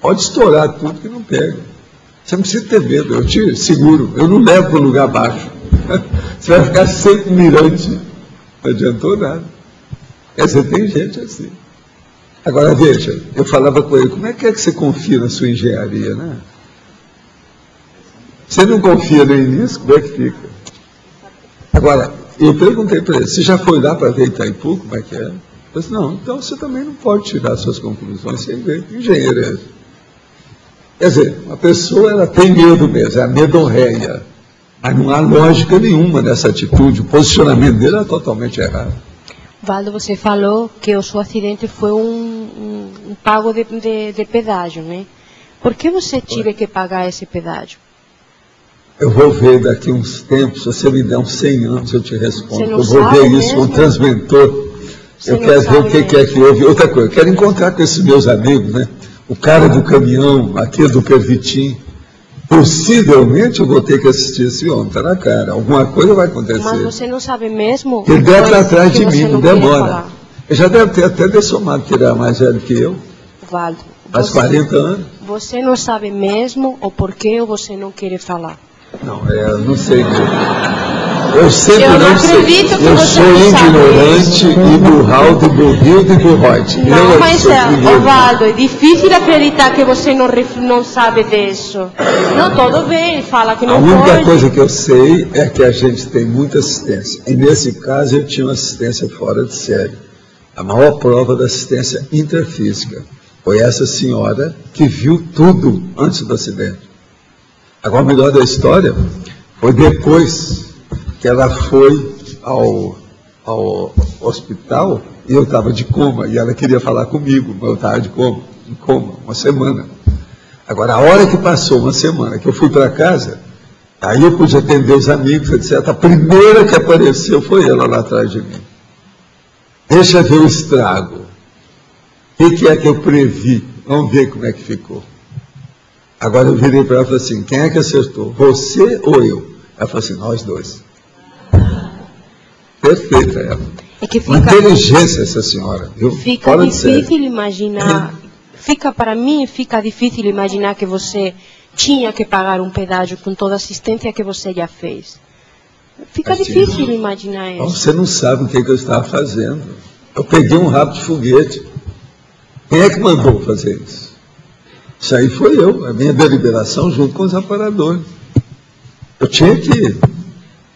pode estourar tudo que não pega. Você não precisa ter medo, eu te seguro, eu não levo para o lugar baixo. Você vai ficar sempre mirante. Não adiantou nada. Quer dizer, tem gente assim. Agora, veja, eu falava com ele, como é que você confia na sua engenharia, né? Você não confia nem nisso, como é que fica? Agora, eu perguntei para ele, você já foi lá para ver Itaipu, como é que é? Ele disse, não, então você também não pode tirar suas conclusões sem ver. Que engenheiro é esse? Quer dizer, uma pessoa, ela tem medo mesmo, é a medorréia. Mas não há lógica nenhuma nessa atitude, o posicionamento dele é totalmente errado. Valdo, você falou que o seu acidente foi um pago de pedágio, né? Por que você teve que pagar esse pedágio? Eu vou ver daqui uns tempos, se você me der uns 100 anos, eu te respondo. Eu vou ver isso com o transmentor. Eu quero ver o que é que houve. Outra coisa, eu quero encontrar com esses meus amigos, né? O cara do caminhão, aquele do Pervitim. Possivelmente eu vou ter que assistir esse homem, está na cara. Alguma coisa vai acontecer. Mas você não sabe mesmo? Ele deve estar atrás de mim, não demora. Ele já deve ter até dessomado, que ele era mais velho que eu. Valdo, faz 40 anos. Você não sabe mesmo o porquê ou você não quer falar? Não, eu não sei. Eu sempre não sei. Eu sou ignorante e burral do burril e burroide. Não, mas Valdo, é difícil acreditar que você não sabe disso. Não, tudo bem, fala que não pode. A única coisa que eu sei é que a gente tem muita assistência. E nesse caso eu tinha uma assistência fora de série. A maior prova da assistência interfísica foi essa senhora que viu tudo antes do acidente. Agora, o melhor da história foi depois que ela foi ao hospital e eu estava de coma, e ela queria falar comigo, mas eu estava em coma, uma semana. Agora, a hora que passou uma semana, que eu fui para casa, aí eu pude atender os amigos, etc. A primeira que apareceu foi ela lá atrás de mim. Deixa ver o estrago. O que é que eu previ? Vamos ver como é que ficou. Agora eu virei para ela e falei assim, quem é que acertou? Você ou eu? Ela falou assim, nós dois. Perfeita ela. É que fica, uma inteligência essa senhora. Viu? Fica fora difícil imaginar, para mim fica difícil imaginar que você tinha que pagar um pedágio com toda a assistência que você já fez. Fica difícil imaginar isso. Você não sabe o que eu estava fazendo. Eu peguei um rabo de foguete. Quem é que mandou fazer isso? Isso aí foi eu, a minha deliberação junto com os aparadores. Eu tinha que...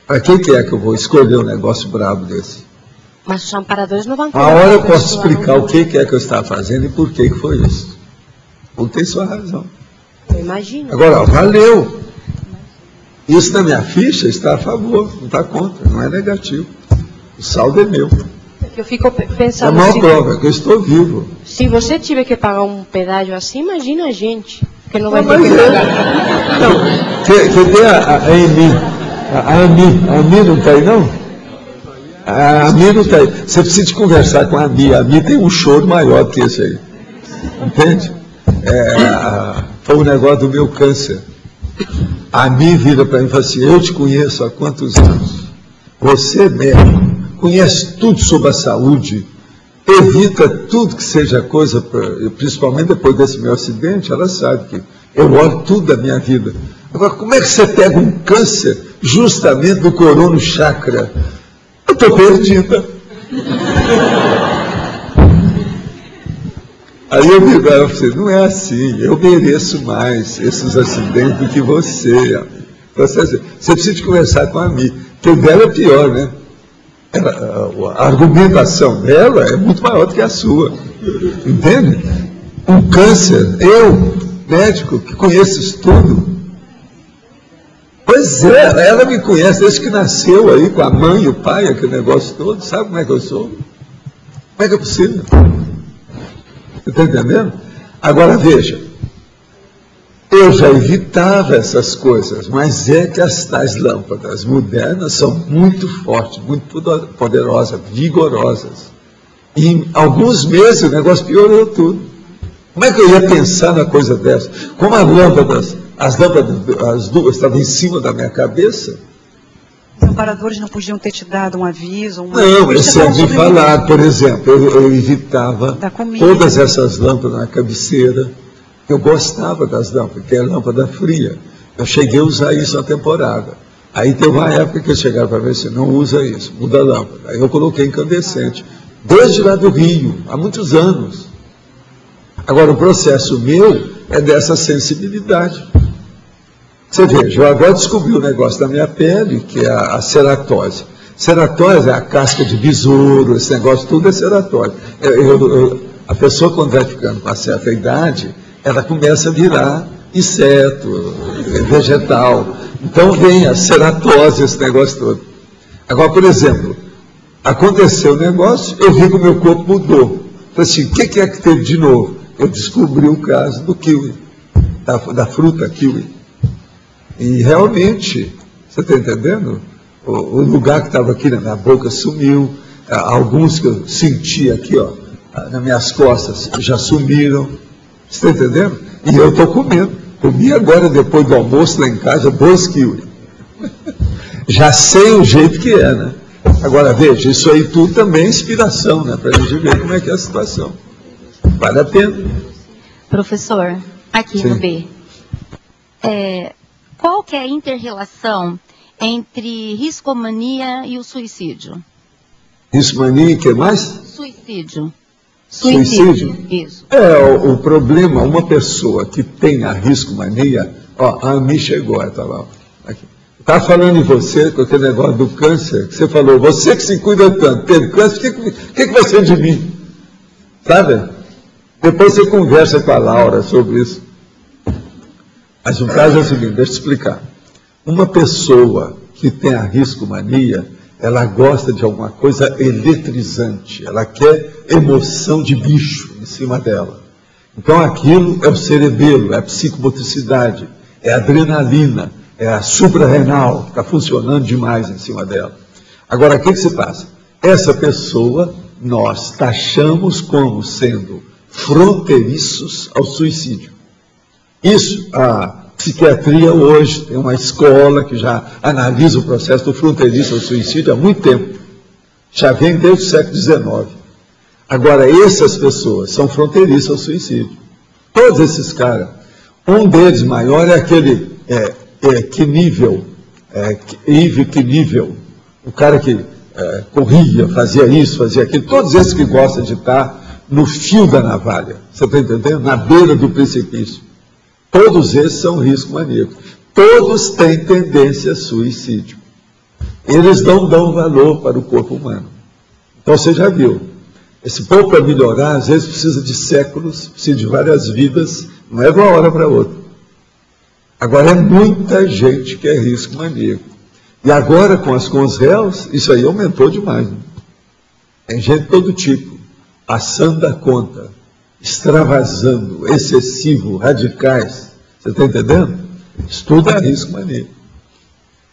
Para que é que eu vou escolher um negócio brabo desse? Mas os amparadores não vão ter... A hora eu posso explicar o que é que eu estava fazendo e por que foi isso. Não tem sua razão. Eu imagino. Agora, valeu. Isso na minha ficha está a favor, não está contra, não é negativo. O saldo é meu. Eu fico pensando... É a maior prova, que eu estou vivo. Se você tiver que pagar um pedágio assim, imagina a gente, que não vai ter que pagar. Não, cadê a Amy? A Ami não está aí, não? A Ami não está aí. Você precisa de conversar com a Ami. A Ami tem um choro maior que esse aí. Entende? Foi um negócio do meu câncer. A Ami vira para mim e fala assim, eu te conheço há quantos anos? Você é médico, conhece tudo sobre a saúde, evita tudo que seja coisa, principalmente depois desse meu acidente, ela sabe que eu olho tudo da minha vida. Agora, como é que você pega um câncer justamente do corono chakra? Eu estou perdida. Aí eu digo, não é assim, eu mereço mais esses acidentes do que você, amigo. Você precisa de conversar com a amiga, porque o dela é pior, né? A argumentação dela é muito maior do que a sua. Entende? Um câncer, eu, médico, que conheço isso tudo. Pois é, ela me conhece desde que nasceu aí, com a mãe e o pai, aquele negócio todo. Sabe como é que eu sou? Como é que é possível? Você está entendendo? Agora veja, eu já evitava essas coisas, mas é que as tais lâmpadas modernas são muito fortes, muito poderosas, vigorosas. E em alguns meses o negócio piorou tudo. Como é que eu ia pensar na coisa dessa? Como as lâmpadas, as duas estavam em cima da minha cabeça? Os amparadores não podiam ter te dado um aviso? Não, eu sempre falar, por exemplo, eu evitava todas essas lâmpadas na cabeceira. Eu gostava das lâmpadas, que é lâmpada fria. Eu cheguei a usar isso na temporada. Aí teve uma época que eu chegava para ver assim, não usa isso, muda a lâmpada. Aí eu coloquei incandescente. Desde lá do Rio, há muitos anos. Agora, o processo meu é dessa sensibilidade. Você veja, eu agora descobri um negócio da minha pele, que é a ceratose. Ceratose é a casca de besouro, esse negócio tudo é ceratose. A pessoa, quando vai ficando com uma certa idade, ela começa a virar inseto, vegetal. Então vem a ceratose, esse negócio todo. Agora, por exemplo, aconteceu um negócio, eu vi que o meu corpo mudou. Falei assim, o que é que teve de novo? Eu descobri o caso do kiwi, da fruta kiwi. E realmente, você está entendendo? O lugar que estava aqui na minha boca sumiu, alguns que eu senti aqui, ó, nas minhas costas, já sumiram. Você está entendendo? E eu estou comendo. Comi agora, depois do almoço, lá em casa, 2 kiwi. Já sei o jeito que é, né? Agora, veja, isso aí tudo também é inspiração, né? Para a gente ver como é que é a situação. Vale a pena. Professor, aqui Sim. no B. Qual que é a inter-relação entre riscomania e o suicídio? Riscomania e o que mais? Suicídio. Suicídio? Isso. O problema, uma pessoa que tem a riscomania, ó, a Ami chegou, tá lá, aqui. Está falando em você, com aquele negócio do câncer, que você falou, você que se cuida tanto, teve câncer, o que vai ser de mim? Sabe? Depois você conversa com a Laura sobre isso. Mas o caso é o seguinte, deixa eu explicar. Uma pessoa que tem a riscomania, ela gosta de alguma coisa eletrizante, ela quer emoção de bicho em cima dela. Então aquilo é o cerebelo, é a psicomotricidade, é a adrenalina, é a suprarrenal, que está funcionando demais em cima dela. Agora, o que se passa? Essa pessoa, nós taxamos como sendo fronteiriços ao suicídio. Isso, a psiquiatria hoje tem uma escola que já analisa o processo do fronteiriço ao suicídio há muito tempo. Já vem desde o século XIX. Agora, essas pessoas são fronteiriças ao suicídio. Todos esses caras. Um deles maior é aquele Knievel, Yves Knievel, o cara que corria, fazia isso, fazia aquilo. Todos esses que gostam de estar no fio da navalha. Você está entendendo? Na beira do precipício. Todos esses são risco maníaco. Todos têm tendência a suicídio. Eles não dão valor para o corpo humano. Então você já viu. Esse povo, para melhorar, às vezes precisa de séculos, precisa de várias vidas, não é de uma hora para outra. Agora é muita gente que é risco maníaco. E agora com os réus, isso aí aumentou demais. Né? Tem gente de todo tipo, passando a conta, extravasando, excessivo, radicais. Você está entendendo? Isso tudo é risco-mania.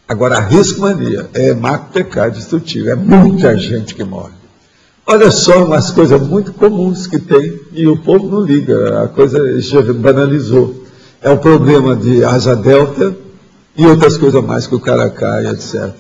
Agora, a risco-mania é macro-pecado destrutivo. É muita gente que morre. Olha só umas coisas muito comuns que tem e o povo não liga. A coisa já banalizou. É o problema de asa delta e outras coisas mais que o cara cai, etc.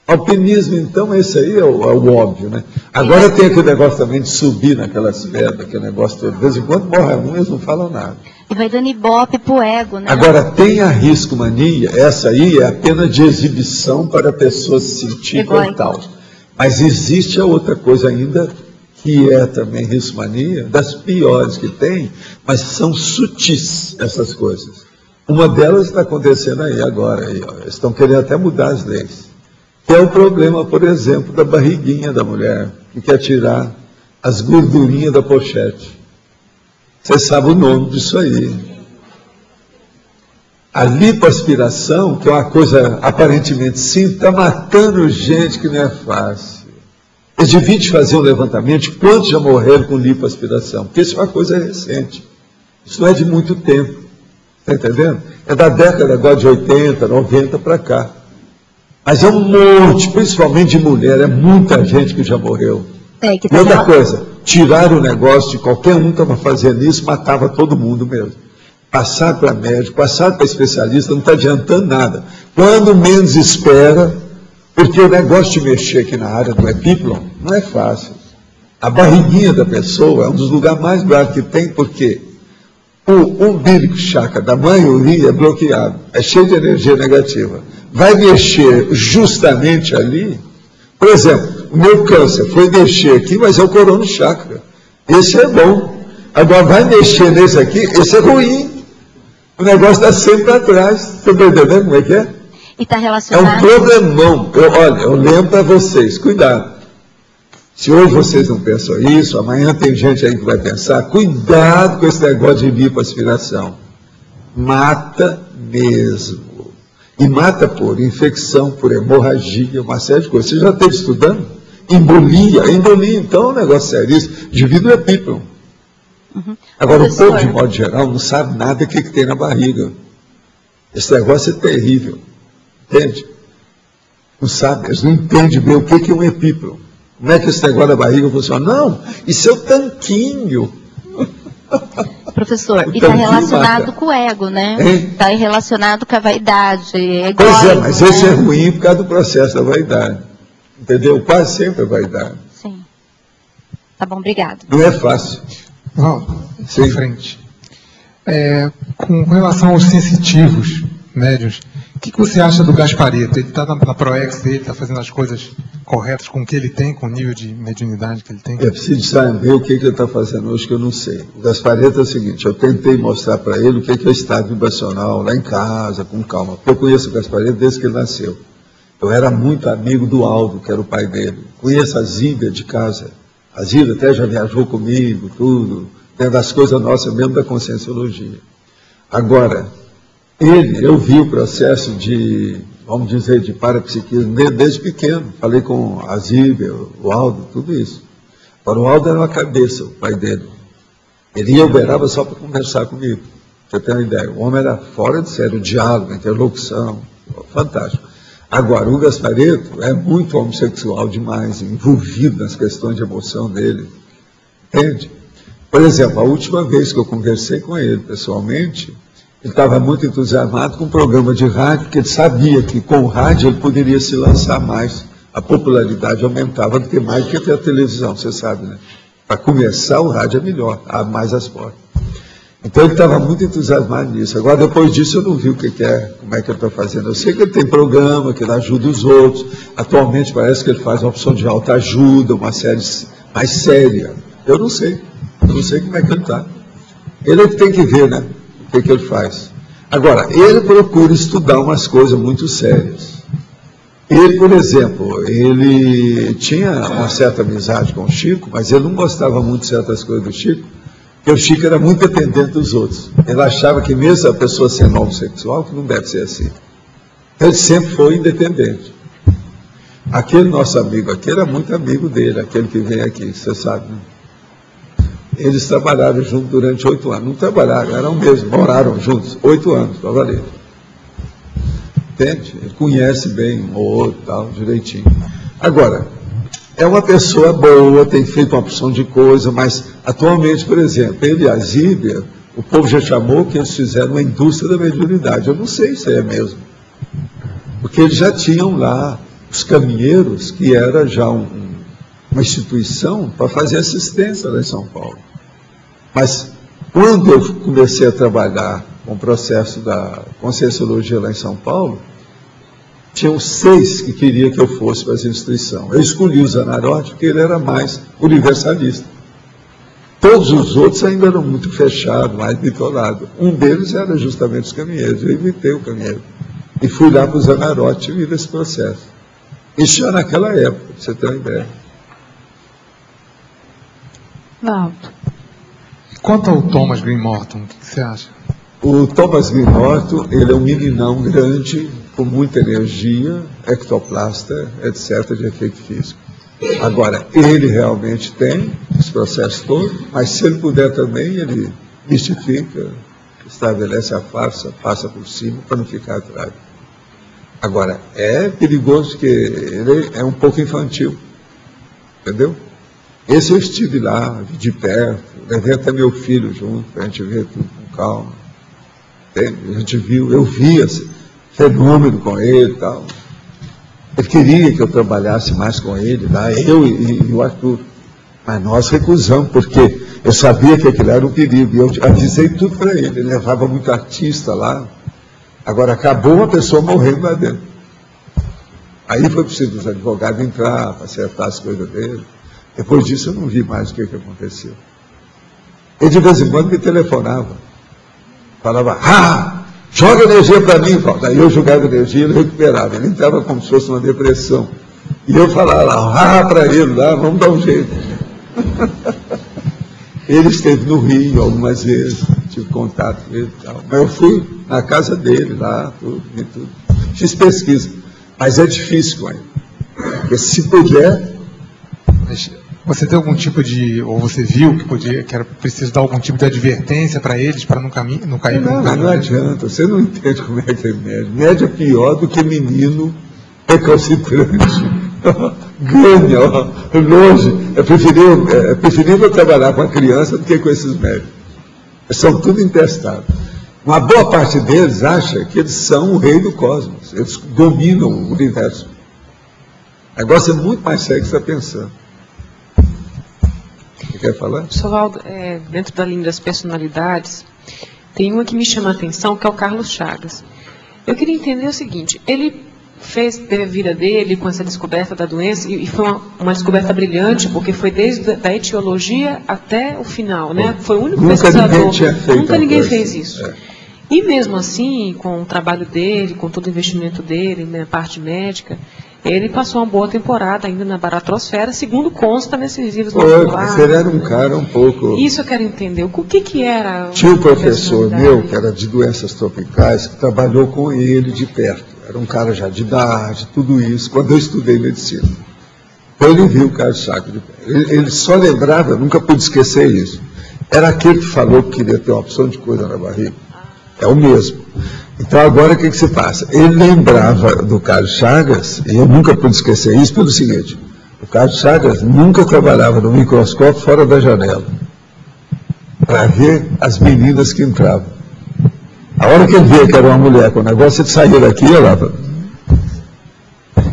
Alpinismo, então, esse aí é o óbvio, né? Agora tem aquele negócio também de subir naquelas pedras, aquele negócio todo. De vez em quando morre um, eles não falam nada. E vai dando ibope pro ego, né? Agora, tem a riscomania, essa aí é apenas de exibição para a pessoa se sentir tal. Mas existe a outra coisa ainda, que é também riscomania, das piores que tem, mas são sutis essas coisas. Uma delas está acontecendo aí agora, aí, ó. Eles estão querendo até mudar as leis. Que é o problema, por exemplo, da barriguinha da mulher, que quer tirar as gordurinhas da pochete. Você sabe o nome disso aí. A lipoaspiração, que é uma coisa aparentemente simples, está matando gente que não é fácil. Eles deviam fazer um levantamento de quantos já morreram com lipoaspiração, porque isso é uma coisa recente. Isso não é de muito tempo. Está entendendo? É da década agora de 80, 90 para cá. Mas é um monte, principalmente de mulher, é muita gente que já morreu. E outra coisa, tiraram o negócio de qualquer um que estava fazendo isso, matava todo mundo mesmo. Passar para médico, passar para especialista, não está adiantando nada. Quando menos espera, porque o negócio de mexer aqui na área do epíplon não é fácil. A barriguinha da pessoa é um dos lugares mais graves que tem, porque o umbilico chakra da maioria é bloqueado, é cheio de energia negativa. Vai mexer justamente ali. Por exemplo, o meu câncer foi mexer aqui, mas é o corono chakra. Esse é bom. Agora vai mexer nesse aqui, esse é ruim. O negócio está sempre atrás. Você está entendendo como é que é? E está relacionado... É um problemão. Olha, eu lembro para vocês, cuidado. Se hoje vocês não pensam isso, amanhã tem gente aí que vai pensar, cuidado com esse negócio de lipoaspiração. Mata mesmo. E mata por infecção, por hemorragia, uma série de coisas. Você já esteve estudando? Embolia, então é um negócio seríssimo. Divide o epíplon. Agora, o povo, de modo geral, não sabe nada do que tem na barriga. Esse negócio é terrível. Entende? Não sabe, eles não entendem bem o que é um epíplon. Como é que esse negócio da barriga funciona? Não, isso é o tanquinho. Professor, e está relacionado com o ego, né? Está relacionado com a vaidade. Pois é, mas esse é ruim por causa do processo da vaidade. Entendeu? Quase sempre é vaidade. Sim. Tá bom, obrigado. Não é fácil. Em frente. Com relação aos sensitivos médiuns, o que você acha do Gasparetto? Ele está na ProEx dele, está fazendo as coisas corretas com o que ele tem, com o nível de mediunidade que ele tem? Eu preciso saber o que ele está fazendo hoje, que eu não sei. O Gasparetto é o seguinte, eu tentei mostrar para ele o que é o estado vibracional, lá em casa, com calma. Porque eu conheço o Gasparetto desde que ele nasceu. Eu era muito amigo do Aldo, que era o pai dele. Conheço a Zíbia de casa. A Zíbia até já viajou comigo, tudo, dentro das coisas nossas mesmo da conscienciologia. Agora, eu vi o processo de, vamos dizer, de parapsiquismo desde pequeno. Falei com a Zíbia, o Aldo, tudo isso. Agora, o Aldo era uma cabeça, o pai dele. Ele ia Uberaba só para conversar comigo. Pra você ter uma ideia. O homem era fora de sério, o diálogo, a interlocução, fantástico. Agora, o Gasparetto é muito homossexual demais, envolvido nas questões de emoção dele. Entende? Por exemplo, a última vez que eu conversei com ele pessoalmente, ele estava muito entusiasmado com um programa de rádio, porque ele sabia que com o rádio ele poderia se lançar mais. A popularidade aumentava do que mais do que até a televisão, você sabe, né? Para começar, o rádio é melhor, abre mais as portas. Então ele estava muito entusiasmado nisso. Agora, depois disso, eu não vi o que é, como é que ele está fazendo. Eu sei que ele tem programa, que ele ajuda os outros. Atualmente parece que ele faz uma opção de alta ajuda, uma série mais séria. Eu não sei como é que ele está. Ele é que tem que ver, né? O que ele faz. Agora, ele procura estudar umas coisas muito sérias. Ele, por exemplo, ele tinha uma certa amizade com o Chico, mas ele não gostava muito de certas coisas do Chico, porque o Chico era muito dependente dos outros. Ele achava que mesmo a pessoa sendo homossexual, que não deve ser assim. Ele sempre foi independente. Aquele nosso amigo aqui era muito amigo dele, aquele que vem aqui, você sabe, né? Eles trabalharam juntos durante 8 anos. Não trabalharam, eram mesmo, moraram juntos 8 anos, para valer. Entende? Ele conhece bem um ou outro, tal, direitinho. Agora, é uma pessoa boa, tem feito uma opção de coisa, mas atualmente, por exemplo, ele e a Zíbia, o povo já chamou que eles fizeram uma indústria da mediunidade. Eu não sei se é mesmo. Porque eles já tinham lá os caminheiros, que era já uma instituição para fazer assistência lá em São Paulo. Mas, quando eu comecei a trabalhar com o processo da Conscienciologia lá em São Paulo, tinham 6 que queriam que eu fosse para essa instituição. Eu escolhi o Zanarotti porque ele era mais universalista. Todos os outros ainda eram muito fechados, mais bitolados. Um deles era justamente os caminheiros. Eu invitei o caminheiro. E fui lá para o Zanarotti e vi esse processo. Isso já naquela época, para você ter uma ideia. Valdo. Quanto ao Thomas Green Morton, o que você acha? O Thomas Green Morton, ele é um meninão grande, com muita energia, ectoplasta, etc., de efeito físico. Agora, ele realmente tem esse processo todo, mas se ele puder também, ele mistifica, estabelece a farsa, passa por cima para não ficar atrás. Agora, é perigoso porque ele é um pouco infantil, entendeu? Esse eu estive lá, de perto, levei até meu filho junto, para a gente ver tudo com calma. Entende? A gente viu, eu vi esse fenômeno com ele e tal. Ele queria que eu trabalhasse mais com ele, lá, eu e o Arthur. Mas nós recusamos, porque eu sabia que aquilo era um perigo. E eu avisei tudo para ele. Ele levava muito artista lá. Agora, acabou uma pessoa morrendo lá dentro. Aí foi preciso os advogados entrar para acertar as coisas dele. Depois disso, eu não vi mais o que aconteceu. Ele, de vez em quando, me telefonava. Falava, joga energia para mim, Paulo. Daí eu jogava energia e ele recuperava. Ele entrava como se fosse uma depressão. E eu falava lá, para ele, lá, vamos dar um jeito. Ele esteve no Rio algumas vezes, tive contato com ele e tal. Mas eu fui na casa dele lá, tudo. Fiz pesquisa. Mas é difícil com ele. Porque se puder. Mas você tem algum tipo de, ou você viu que era preciso dar algum tipo de advertência para eles, para não cair no caminho? Não adianta, você não entende como é que é médio. Médio é pior do que menino recalcitrante. Ganha, longe. É preferível trabalhar com a criança do que com esses médicos. São tudo intestados. Uma boa parte deles acha que eles são o rei do cosmos. Eles dominam o universo. O negócio é muito mais sério que você está pensando. Você quer falar? Sr. Valdo, dentro da linha das personalidades, tem uma que me chama a atenção, que é o Carlos Chagas. Eu queria entender o seguinte, ele teve a vida dele com essa descoberta da doença, e foi uma descoberta brilhante, porque foi desde a etiologia até o final, né? Foi o único pesquisador. Nunca ninguém fez isso. E mesmo assim, com o trabalho dele, com todo o investimento dele, na parte médica, ele passou uma boa temporada ainda na baratrosfera, segundo consta nesses livros. Mas ele era um cara um pouco... Isso eu quero entender. O que era... Tinha um professor meu, que era de doenças tropicais, que trabalhou com ele de perto. Era um cara já de idade, tudo isso, quando eu estudei medicina. Então ele viu o Carlos Chagas de perto. Ele só lembrava, eu nunca pude esquecer isso. Era aquele que falou que queria ter uma opção de coisa na barriga. É o mesmo. Então agora o que se passa? Ele lembrava do Carlos Chagas, e eu nunca pude esquecer isso, pelo seguinte: o Carlos Chagas nunca trabalhava no microscópio fora da janela, para ver as meninas que entravam. A hora que ele via que era uma mulher com o negócio, ele saía daqui e olhava.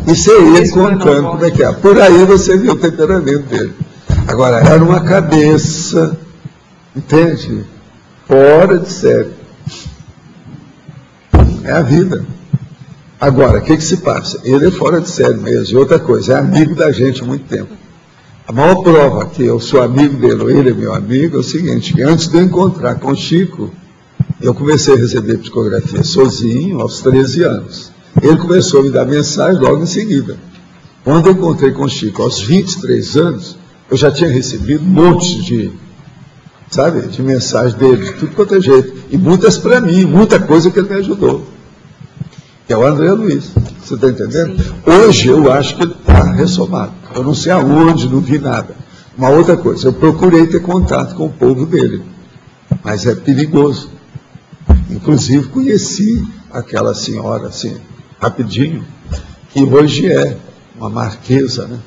Isso é ele contando como é que é. Por aí você viu o temperamento dele. Agora, era uma cabeça, entende? Fora de série. É a vida. Agora, o que se passa? Ele é fora de série mesmo. E outra coisa, é amigo da gente há muito tempo. A maior prova que eu sou amigo dele, ou ele é meu amigo, é o seguinte: que antes de eu encontrar com o Chico, eu comecei a receber psicografia sozinho aos 13 anos. Ele começou a me dar mensagem logo em seguida. Quando eu encontrei com o Chico aos 23 anos, eu já tinha recebido montes de mensagem dele, de tudo quanto é jeito. E muitas para mim, muita coisa que ele me ajudou. Que é o André Luiz. Você está entendendo? Sim. Hoje eu acho que ele está ressomado. Eu não sei aonde, não vi nada. Uma outra coisa, eu procurei ter contato com o povo dele. Mas é perigoso. Inclusive conheci aquela senhora, assim, rapidinho, que hoje é uma marquesa, né?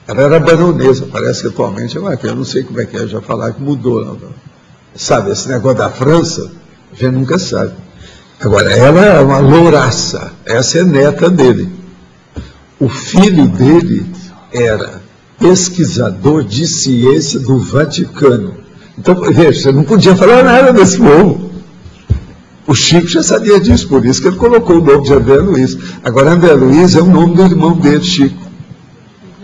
Ela era baronesa, parece que atualmente é marquesa. Eu não sei como é que é, já falaram que mudou. Não. Sabe, esse negócio da França, a gente nunca sabe. Agora, ela é uma louraça, essa é neta dele. O filho dele era pesquisador de ciência do Vaticano. Então, veja, você não podia falar nada desse povo. O Chico já sabia disso, por isso que ele colocou o nome de André Luiz. Agora, André Luiz é o nome do irmão dele, Chico.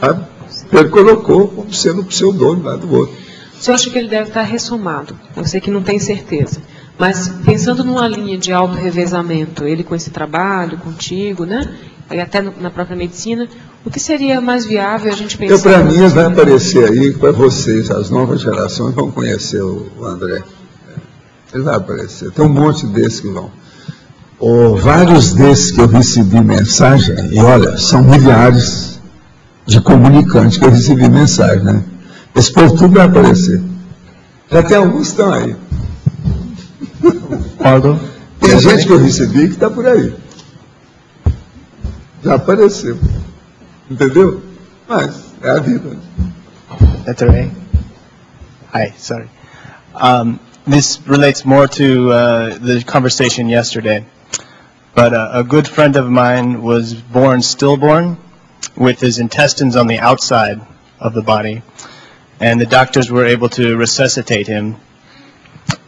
Sabe? Ele colocou como sendo o pseudônimo lá do outro. O senhor acha que ele deve estar ressomado? Eu sei que não tem certeza. Mas, pensando numa linha de auto-revezamento, ele com esse trabalho, contigo, né? E até na própria medicina, o que seria mais viável a gente pensar? Para mim, vai aparecer aí, para vocês, as novas gerações vão conhecer o André. Ele vai aparecer. Tem um monte desses que vão. Vários desses que eu recebi mensagem, e olha, são milhares de comunicantes que eu recebi mensagem, né? Esse povo tudo vai aparecer. Já tem alguns que estão aí. Tem gente que eu recebi que está por aí. Já apareceu. Entendeu? Mas é a vida. That's all right. Hi, sorry. This relates more to the conversation yesterday. But a good friend of mine was born stillborn with his intestines on the outside of the body. And the doctors were able to resuscitate him.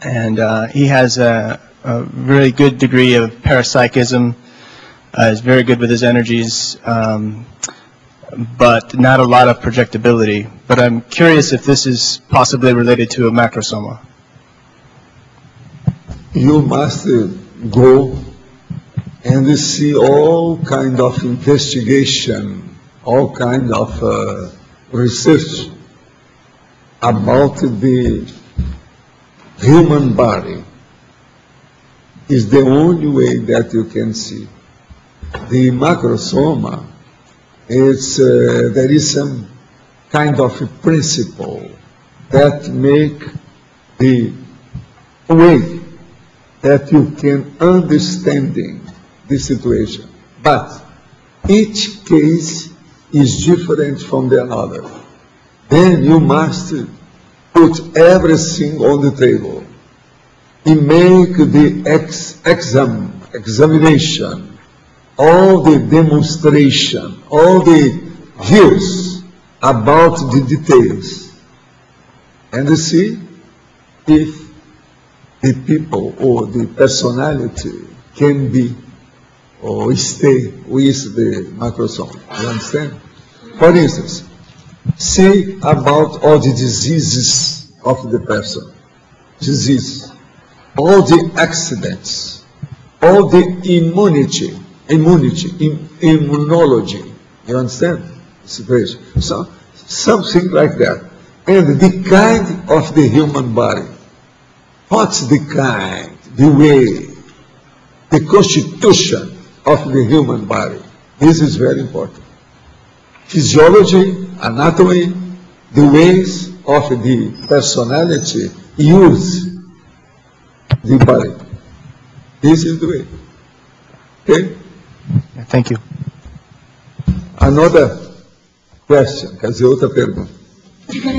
And he has a really good degree of parapsychism. Is very good with his energies, but not a lot of projectability. But I'm curious if this is possibly related to a macrosoma. You must go and see all kind of investigation, all kind of research about the human body. Is the only way that you can see. The macrosoma is there is some kind of a principle that make the way that you can understanding the situation. But each case is different from the other. Then you must put everything on the table and make the examination, all the demonstration, all the views about the details, and see if the people or the personality can be or stay with the macrosoma. You understand? For instance, say about all the diseases of the person, all the accidents, all the immunology, you understand? So, something like that. And the kind of the human body. What's the kind, the way, the constitution of the human body? This is very important. Physiology, anatomy, the ways of the personality use the body. This is the way. Okay? Thank you. Another question, quer dizer, outra pergunta.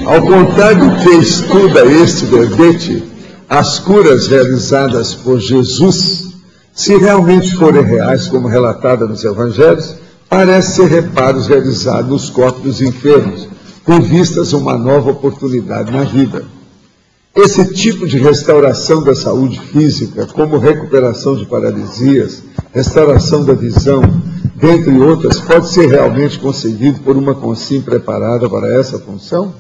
Ao contrário do que estuda este verbete, as curas realizadas por Jesus, se realmente forem reais, como relatada nos evangelhos, parece ser reparos realizados nos corpos dos enfermos, com vistas a uma nova oportunidade na vida. Esse tipo de restauração da saúde física, como recuperação de paralisias, restauração da visão, dentre outras, pode ser realmente concedido por uma consciência preparada para essa função?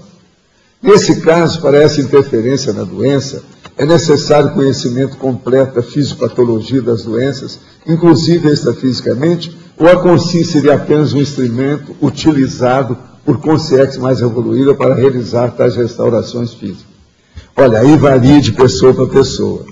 Nesse caso, para essa interferência na doença, é necessário conhecimento completo da fisiopatologia das doenças, inclusive extrafisicamente, ou a consciência seria apenas um instrumento utilizado por consciência mais evoluída para realizar tais restaurações físicas? Olha, aí varia de pessoa para pessoa.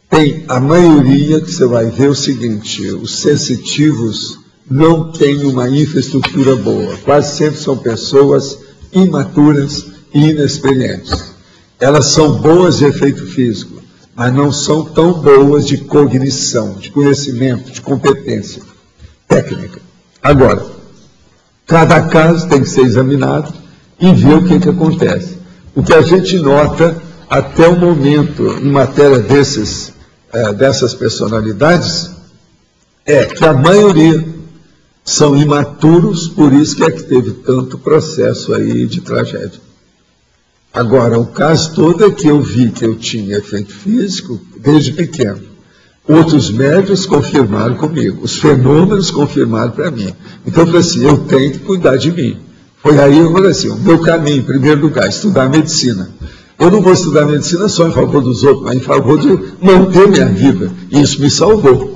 Tem a maioria que você vai ver o seguinte: os sensitivos não têm uma infraestrutura boa. Quase sempre são pessoas imaturas e inexperientes. Elas são boas de efeito físico, mas não são tão boas de cognição, de conhecimento, de competência técnica. Agora, cada caso tem que ser examinado e ver o que acontece. O que a gente nota até o momento em matéria dessas personalidades é que a maioria São imaturos, por isso que é que teve tanto processo aí de tragédia. Agora, o caso todo é que eu vi que eu tinha efeito físico desde pequeno. Outros médicos confirmaram comigo, os fenômenos confirmaram para mim. Então eu falei assim, eu tenho que cuidar de mim. Foi aí eu falei assim, o meu caminho, em primeiro lugar, estudar medicina. Eu não vou estudar medicina só em favor dos outros, mas em favor de manter minha vida. E isso me salvou.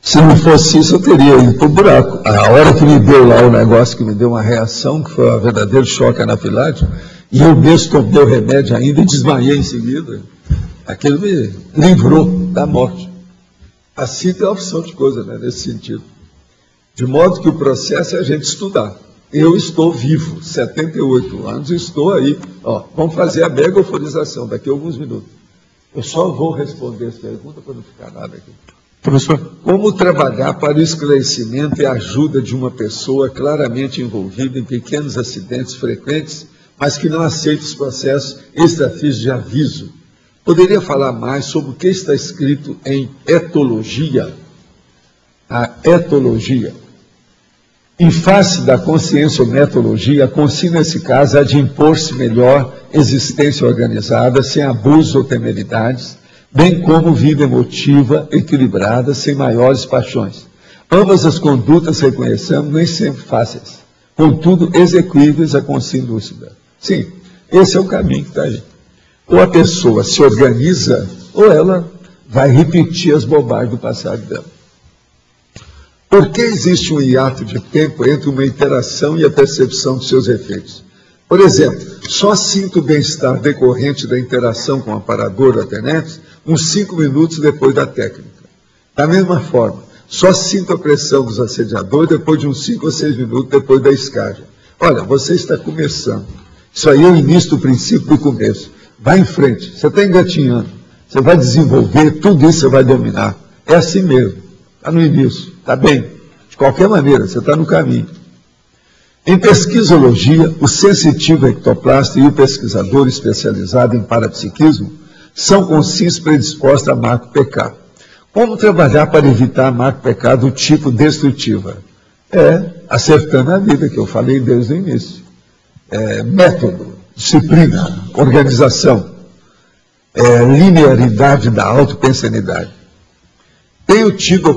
Se não fosse isso, eu teria ido para o buraco. A hora que me deu lá o negócio, que me deu uma reação, que foi um verdadeiro choque anafilático, e eu mesmo tomei o remédio ainda e desmaiei em seguida, aquilo me livrou da morte. Assim tem a opção de coisa, né, nesse sentido. De modo que o processo é a gente estudar. Eu estou vivo, 78 anos, estou aí. Ó, vamos fazer a mega euforização daqui a alguns minutos. Eu só vou responder essa pergunta para não ficar nada aqui. Professor. Como trabalhar para o esclarecimento e ajuda de uma pessoa claramente envolvida em pequenos acidentes frequentes, mas que não aceita os processos extrafísicos de aviso? Poderia falar mais sobre o que está escrito em etologia? A etologia. Em face da conscienciometologia, a consciência, nesse caso, há de impor-se melhor existência organizada, sem abusos ou temeridades, bem como vida emotiva, equilibrada, sem maiores paixões. Ambas as condutas, reconhecemos, nem sempre fáceis, contudo execuíveis à consciência lúcida. Sim, esse é o caminho que está aí. Ou a pessoa se organiza, ou ela vai repetir as bobagens do passado dela. Por que existe um hiato de tempo entre uma interação e a percepção de seus efeitos? Por exemplo, só sinto o bem-estar decorrente da interação com o aparador da TENEPS uns 5 minutos depois da técnica. Da mesma forma, só sinto a pressão dos assediadores depois de uns 5 ou 6 minutos depois da escárdia. Olha, você está começando. Isso aí é o início do princípio do começo. Vai em frente, você está engatinhando. Você vai desenvolver, tudo isso você vai dominar. É assim mesmo. Está no início, está bem. De qualquer maneira, você está no caminho. Em pesquisologia, o sensitivo ectoplasta e o pesquisador especializado em parapsiquismo são conscientes predispostos a macro-PK. Como trabalhar para evitar a macro-PK do tipo destrutiva? Acertando a vida, que eu falei desde o início. Método, disciplina, organização, linearidade da autopensanidade. Tenho tido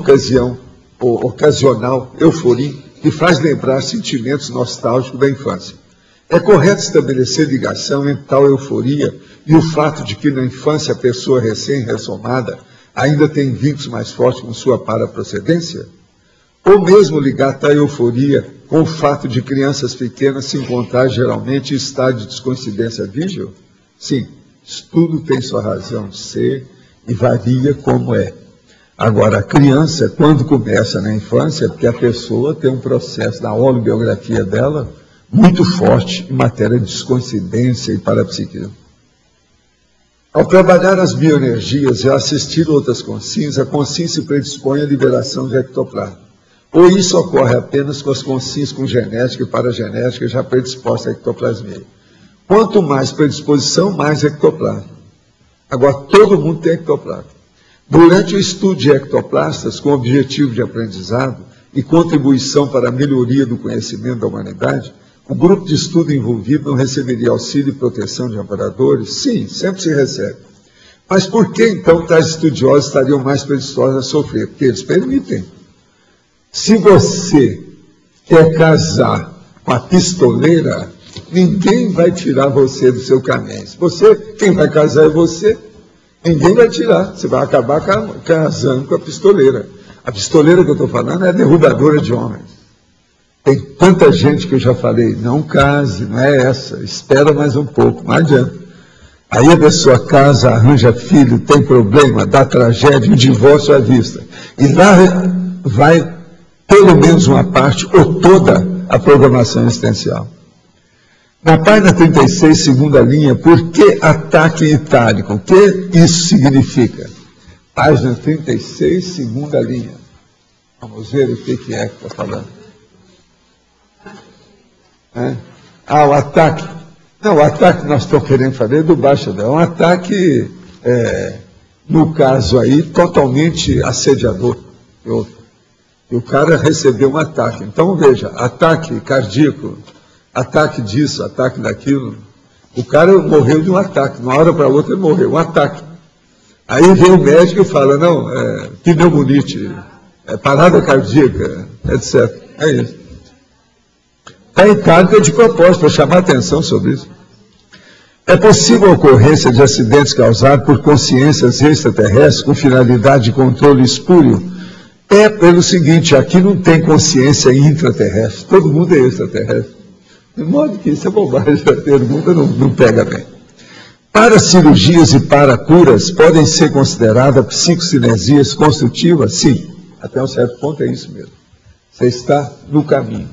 ocasional euforia que faz lembrar sentimentos nostálgicos da infância. É correto estabelecer ligação entre tal euforia e o fato de que na infância a pessoa recém-ressomada ainda tem vínculos mais fortes com sua paraprocedência? Ou mesmo ligar tal euforia com o fato de crianças pequenas se encontrar geralmente em estado de descoincidência vígil? Sim, isso tudo tem sua razão de ser e varia como é. Agora, a criança, quando começa na infância, é porque a pessoa tem um processo na holobiografia dela muito forte em matéria de descoincidência e parapsiquismo. Ao trabalhar as bioenergias e assistir outras consciências, a consciência se predispõe à liberação de ectoplasma. Ou isso ocorre apenas com as consciências com genética e paragenética já predispostas à ectoplasmia. Quanto mais predisposição, mais ectoplasma. Agora, todo mundo tem ectoplasma. Durante o estudo de ectoplastas, com objetivo de aprendizado e contribuição para a melhoria do conhecimento da humanidade, o grupo de estudo envolvido não receberia auxílio e proteção de amparadores? Sim, sempre se recebe. Mas por que, então, tais estudiosos estariam mais predispostos a sofrer? Porque eles permitem. Se você quer casar com a pistoleira, ninguém vai tirar você do seu caminho. Se você, quem vai casar é você, ninguém vai tirar. Você vai acabar casando com a pistoleira. A pistoleira que eu estou falando é a derrubadora de homens. Tem tanta gente que eu já falei, não case, não é essa, espera mais um pouco, não adianta. Aí a pessoa casa, arranja filho, tem problema, dá tragédia, um divórcio à vista. E lá vai pelo menos uma parte ou toda a programação existencial. Na página 36, segunda linha, por que ataque em itálico? O que isso significa? Página 36, segunda linha. Vamos ver o que é que está falando. O ataque. Não, o ataque que nós estamos querendo fazer é do baixo dela. É um ataque, no caso aí, totalmente assediador. E o cara recebeu um ataque. Então, veja, ataque cardíaco, ataque disso, ataque daquilo. O cara morreu de um ataque. De uma hora para outra ele morreu, um ataque. Aí vem o médico e fala, não, pneumonite, parada cardíaca, etc. É isso. Está em carta de propósito, para chamar atenção sobre isso. É possível a ocorrência de acidentes causados por consciências extraterrestres com finalidade de controle espúrio? É pelo seguinte, aqui não tem consciência intraterrestre, todo mundo é extraterrestre. De modo que isso é bobagem, a pergunta não pega bem. Para cirurgias e para curas, podem ser consideradas psicocinesias construtivas? Sim, até um certo ponto é isso mesmo. Você está no caminho.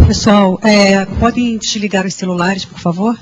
Pessoal, podem desligar os celulares, por favor?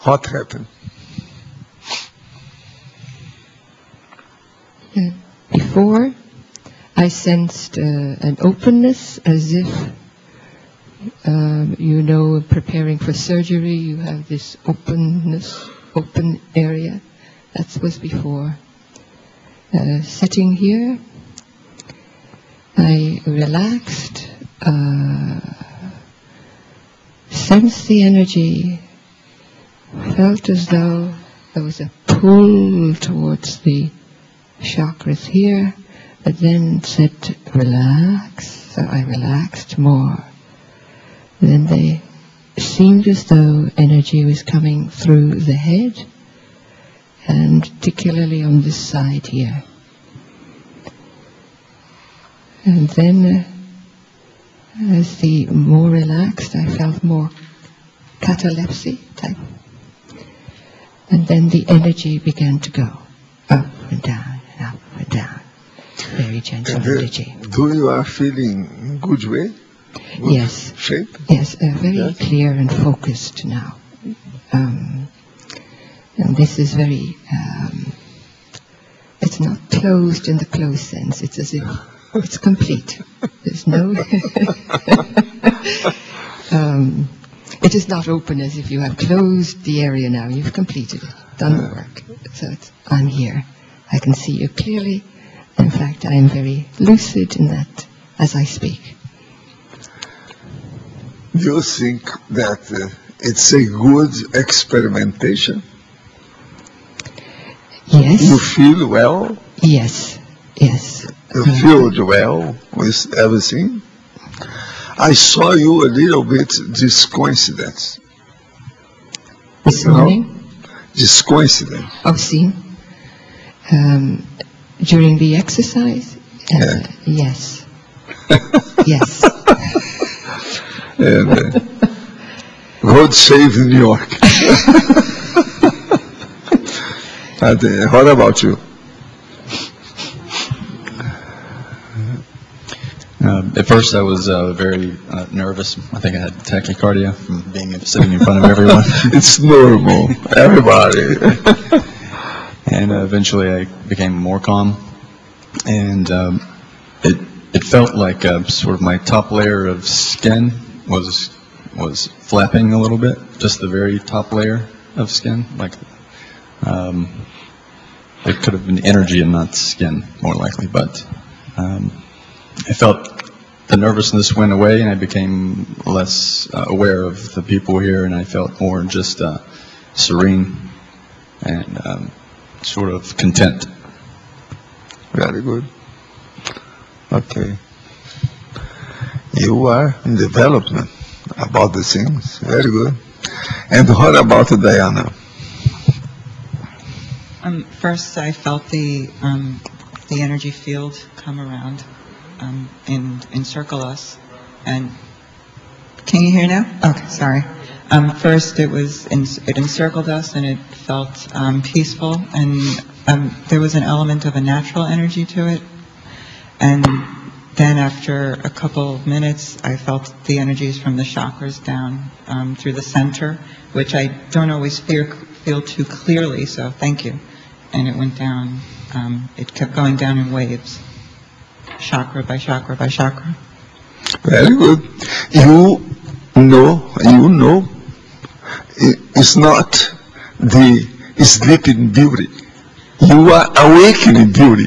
What happened? Before, I sensed an openness, as if, preparing for surgery, you have this openness, open area. That was before. Sitting here, I relaxed, sensed the energy, felt as though there was a pull towards the chakras here, but then said, relax. So I relaxed more. Then they seemed as though energy was coming through the head, and particularly on this side here. And then, as the more relaxed, I felt more catalepsy type. And then the energy began to go up and down, and up and down. Very gentle energy. Do you are feeling good way? Good yes. Shape? Yes, very clear and focused now. And this is very, it's not closed in the closed sense. It's as if it's complete. There's no, it is not open as if you have closed the area now. You've completed it, done the work. So I'm here. I can see you clearly. In fact, I am very lucid in that as I speak. Do you think that it's a good experimentation? Yes. You feel well? Yes, yes. You feel well with everything? I saw you a little bit this coincidence. This morning? This coincidence. Oh, see. During the exercise? Yes. Yes. And, God save New York. What about you? At first, I was very nervous. I think I had tachycardia from sitting in front of everyone. It's normal, everybody. And eventually, I became more calm, and it felt like sort of my top layer of skin was flapping a little bit, just the very top layer of skin, like it could have been energy and not skin, more likely, but I felt the nervousness went away, and I became less aware of the people here, and I felt more just serene and sort of content. Very good. Okay. You are in development about the things. Very good. And what about Diana? First, I felt the energy field come around and encircle us. And can you hear now? Okay, sorry. First, it encircled us, and it felt peaceful, and there was an element of a natural energy to it. And then after a couple of minutes, I felt the energies from the chakras down through the center, which I don't always feel too clearly, so thank you. And it went down, it kept going down in waves, chakra by chakra by chakra. Very good. You know, it's not the sleeping beauty. You are awakening beauty.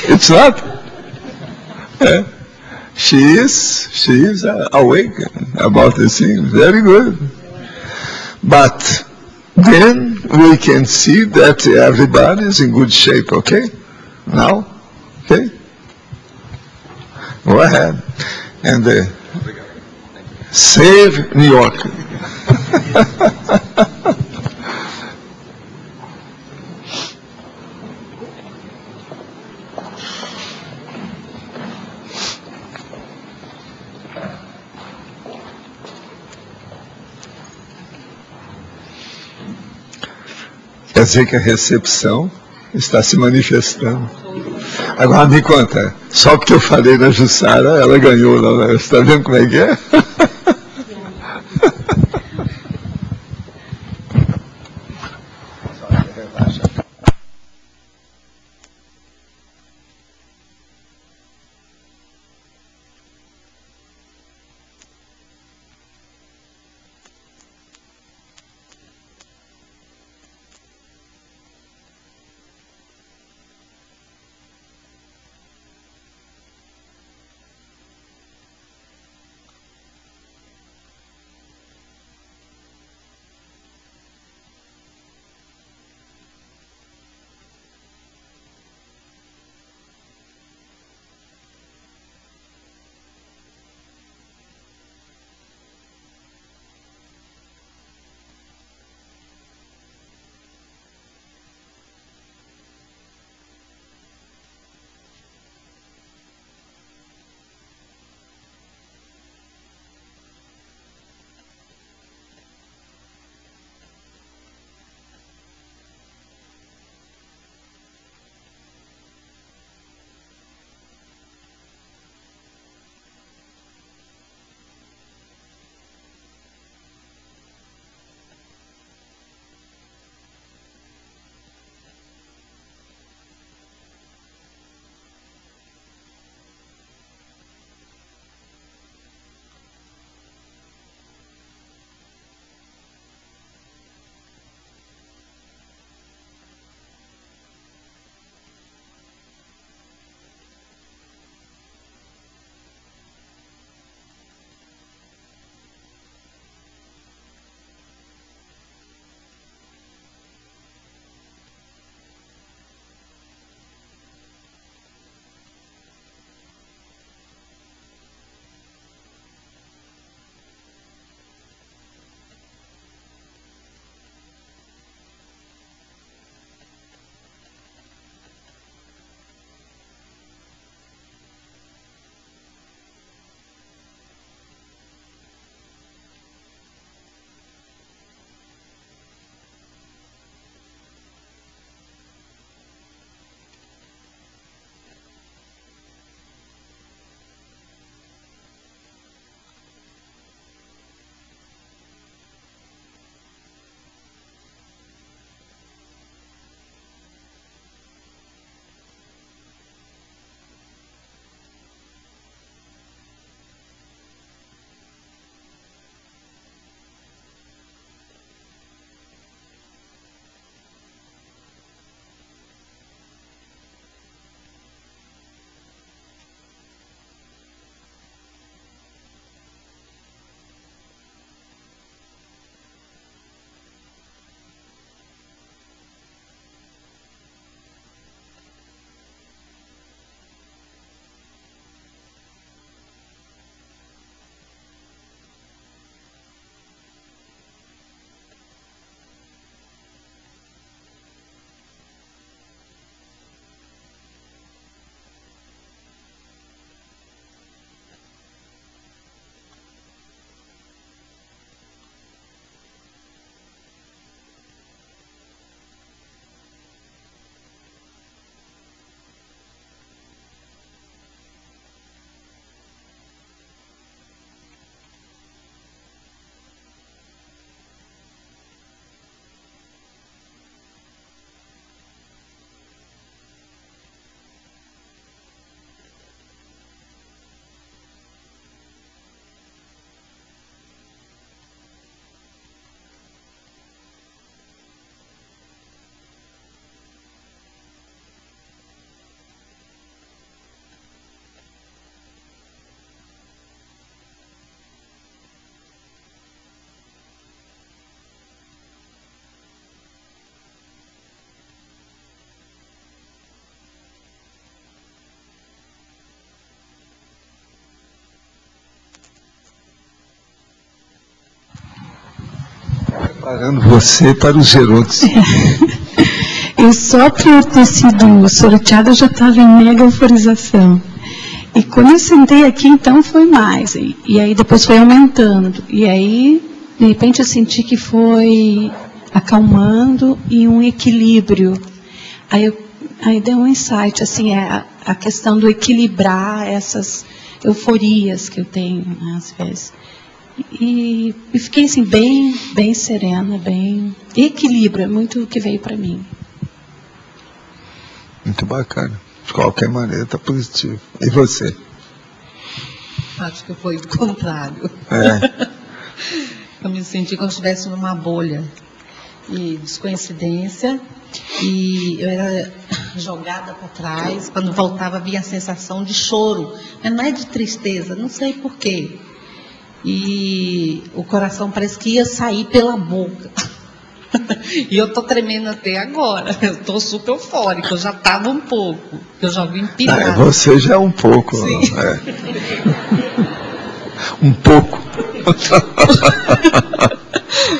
It's not. She is awakened about the things. Very good. But then we can see that everybody is in good shape, okay? Now? Okay? Go ahead. And save New York. Quer dizer que a recepção está se manifestando. Agora me conta, só porque eu falei na Jussara, ela ganhou lá, você está vendo como é que é? Preparando você para os gerontes. Eu só por eu ter sido sorteada, eu já estava em mega euforização. E quando eu sentei aqui, então foi mais. E aí depois foi aumentando. E aí, de repente, eu senti que foi acalmando e um equilíbrio. Aí eu aí deu um insight, assim, a questão do equilibrar essas euforias que eu tenho, né, às vezes. E fiquei, assim, bem serena, bem... Equilíbrio é muito o que veio para mim. Muito bacana. De qualquer maneira, está positivo. E você? Acho que foi o contrário. Eu me senti como se estivesse numa bolha e descoincidência, e eu era jogada para trás. Quando voltava, vinha a sensação de choro, mas não é de tristeza, não sei porquê. E o coração parece que ia sair pela boca. E eu estou tremendo até agora. Eu estou super eufórica, eu já estava um pouco, eu já vim empinada. Você já é um pouco. Sim. Um pouco.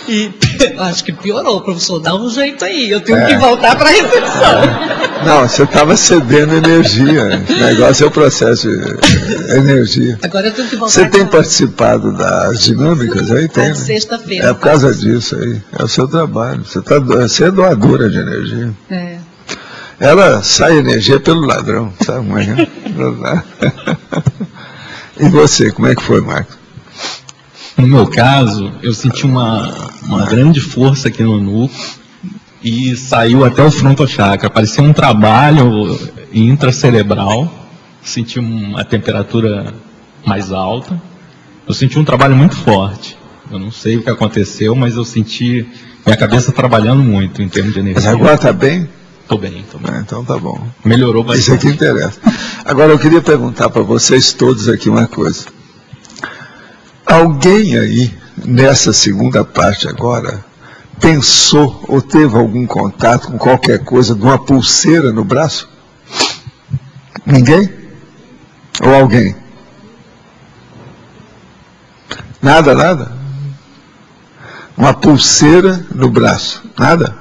E acho que piorou, professor, dá um jeito aí, eu tenho que voltar para a recepção. Não, você estava cedendo energia. O negócio é o processo de energia. Agora eu tenho que voltar. Você tem participado das dinâmicas aí? Tem, né? Sexta-feira. É por causa disso aí. É o seu trabalho. Você é doadora de energia. Ela sai energia pelo ladrão, sabe? E você, como é que foi, Marcos? No meu caso, eu senti uma grande força aqui no núcleo e saiu até o frontochakra. Parecia um trabalho intracerebral. Senti uma temperatura mais alta. Eu senti um trabalho muito forte. Eu não sei o que aconteceu, mas eu senti minha cabeça trabalhando muito em termos de energia. Mas agora está bem? Estou bem, estou bem. Então tá bom. Melhorou bastante. Isso aqui interessa. Agora eu queria perguntar para vocês todos aqui uma coisa. Alguém aí, nessa segunda parte agora, pensou ou teve algum contato com qualquer coisa de uma pulseira no braço? Ninguém? Ou alguém? Nada, nada? Uma pulseira no braço? Nada?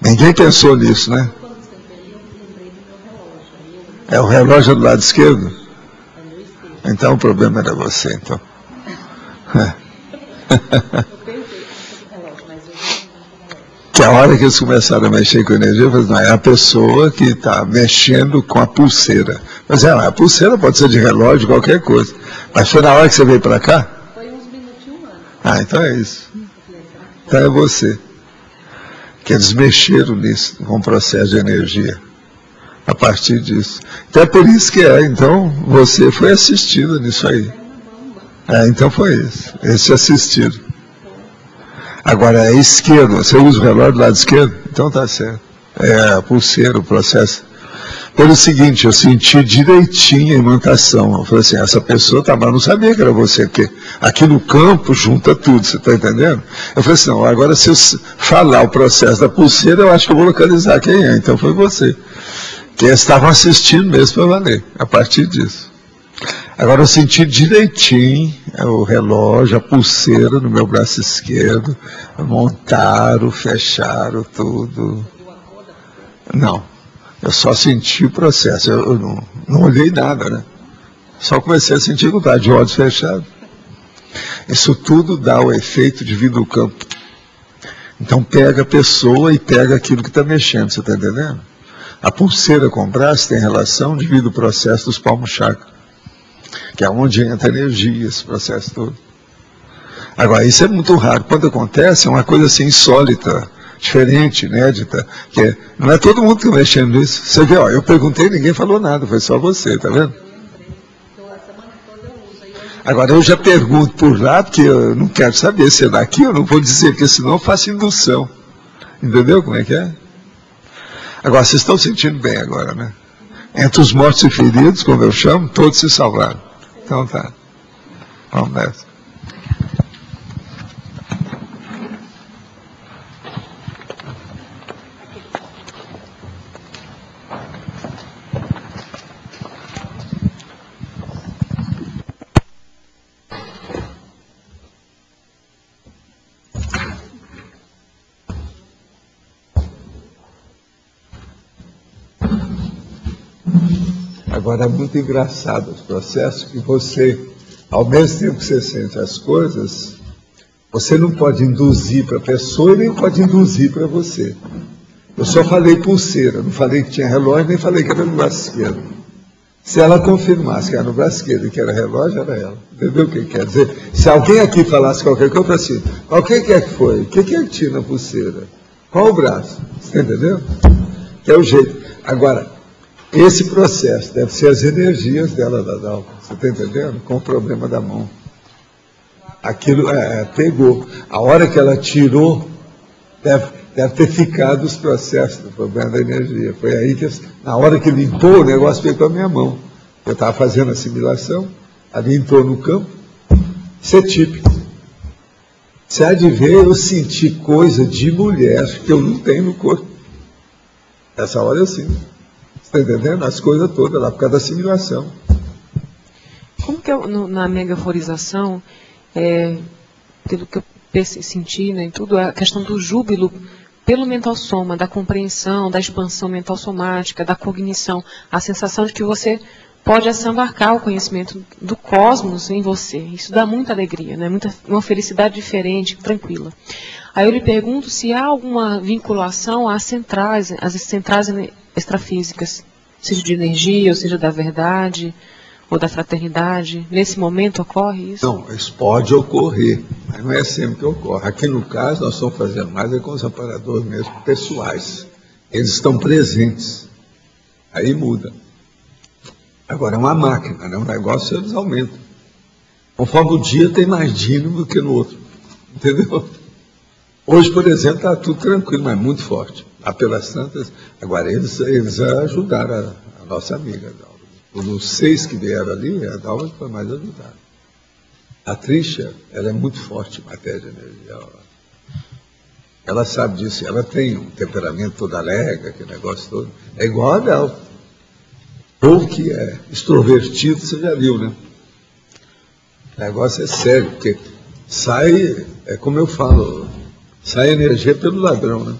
Ninguém pensou nisso, né? É o relógio do lado esquerdo? Então o problema era você, então. Que a hora que eles começaram a mexer com energia, eu falei, não, é a pessoa que está mexendo com a pulseira. Mas a pulseira pode ser de relógio, qualquer coisa. Mas foi na hora que você veio para cá? Foi uns minutinhos antes. Então é isso. Então é você. Que eles mexeram nisso, com o processo de energia. A partir disso. Então é por isso que então você foi assistida nisso aí. Então foi isso. Esse assistido. Agora é esquerdo. Você usa o relógio do lado esquerdo? Então tá certo. É a pulseira, o processo. Pelo seguinte, eu senti direitinho a imantação. Eu falei assim, essa pessoa mas eu não sabia que era você, porque aqui no campo junta tudo, você está entendendo? Eu falei assim, não, agora se eu falar o processo da pulseira, eu acho que eu vou localizar quem é. Então foi você. Que eles estavam assistindo mesmo para valer, a partir disso. Agora eu senti direitinho o relógio, a pulseira no meu braço esquerdo, montaram, fecharam tudo. Não, eu só senti o processo, eu não olhei nada, né? Só comecei a sentir que eu estava de olhos fechados. Isso tudo dá o efeito de vir do campo. Então pega a pessoa e pega aquilo que está mexendo, você está entendendo? A pulseira com o braço tem relação devido ao processo dos palmos chakra, que é onde entra a energia, esse processo todo. Agora, isso é muito raro. Quando acontece, é uma coisa assim insólita, diferente, inédita, que não é todo mundo que está mexendo nisso. Você vê, eu perguntei, ninguém falou nada, foi só você, tá vendo? Agora, eu já pergunto por lá, porque eu não quero saber se é daqui, eu não vou dizer, porque senão eu faço indução. Entendeu como é que é? Agora, vocês estão sentindo bem agora, né? Entre os mortos e feridos, como eu chamo, todos se salvaram. Então tá. Vamos nessa. Agora é muito engraçado os processos que você, ao mesmo tempo que você sente as coisas, você não pode induzir para a pessoa e nem pode induzir para você. Eu só falei pulseira, não falei que tinha relógio, nem falei que era no braço esquerdo. Se ela confirmasse que era no braço esquerdo e que era relógio, era ela. Entendeu o que quer dizer? Se alguém aqui falasse qualquer coisa, eu falo assim, mas o que é que foi? O que é que tinha na pulseira? Qual o braço? Você entendeu? Que é o jeito. Agora, esse processo deve ser as energias dela, da Dalva. Você está entendendo? Com o problema da mão. Aquilo pegou. A hora que ela tirou, deve ter ficado os processos do problema da energia. Foi aí que, na hora que limpou, o negócio veio com a minha mão. Eu estava fazendo assimilação, ali entrou no campo. Isso é típico. Você há de ver, eu senti coisa de mulher que eu não tenho no corpo. Essa hora eu sinto. Você está entendendo? As coisas todas lá, por causa da assimilação. Como que na megaforização, pelo que eu senti, né, em tudo, a questão do júbilo pelo mental soma, da compreensão, da expansão mental somática, da cognição, a sensação de que você pode assambarcar o conhecimento do cosmos em você. Isso dá muita alegria, né? Uma felicidade diferente, tranquila. Aí eu lhe pergunto se há alguma vinculação às centrais extrafísicas, seja de energia, ou seja da verdade, ou da fraternidade. Nesse momento ocorre isso? Não, isso pode ocorrer, mas não é sempre que ocorre. Aqui no caso, nós estamos fazendo mais com os amparadores mesmo pessoais. Eles estão presentes. Aí muda. Agora, é uma máquina, né? Um negócio eles aumentam. Conforme o dia tem mais dínamo do que no outro. Entendeu? Hoje, por exemplo, está tudo tranquilo, mas muito forte. Lá pelas tantas. Agora, eles ajudaram a nossa amiga, Dalva. Os 6 que vieram ali, a Dalva foi mais ajudada. A Trisha, ela é muito forte em matéria de energia. Ela sabe disso. Ela tem um temperamento todo alegre, aquele negócio todo. É igual a Dalva. Ou que é extrovertido, você já viu, né? O negócio é sério, porque sai, é como eu falo, sai energia pelo ladrão, né?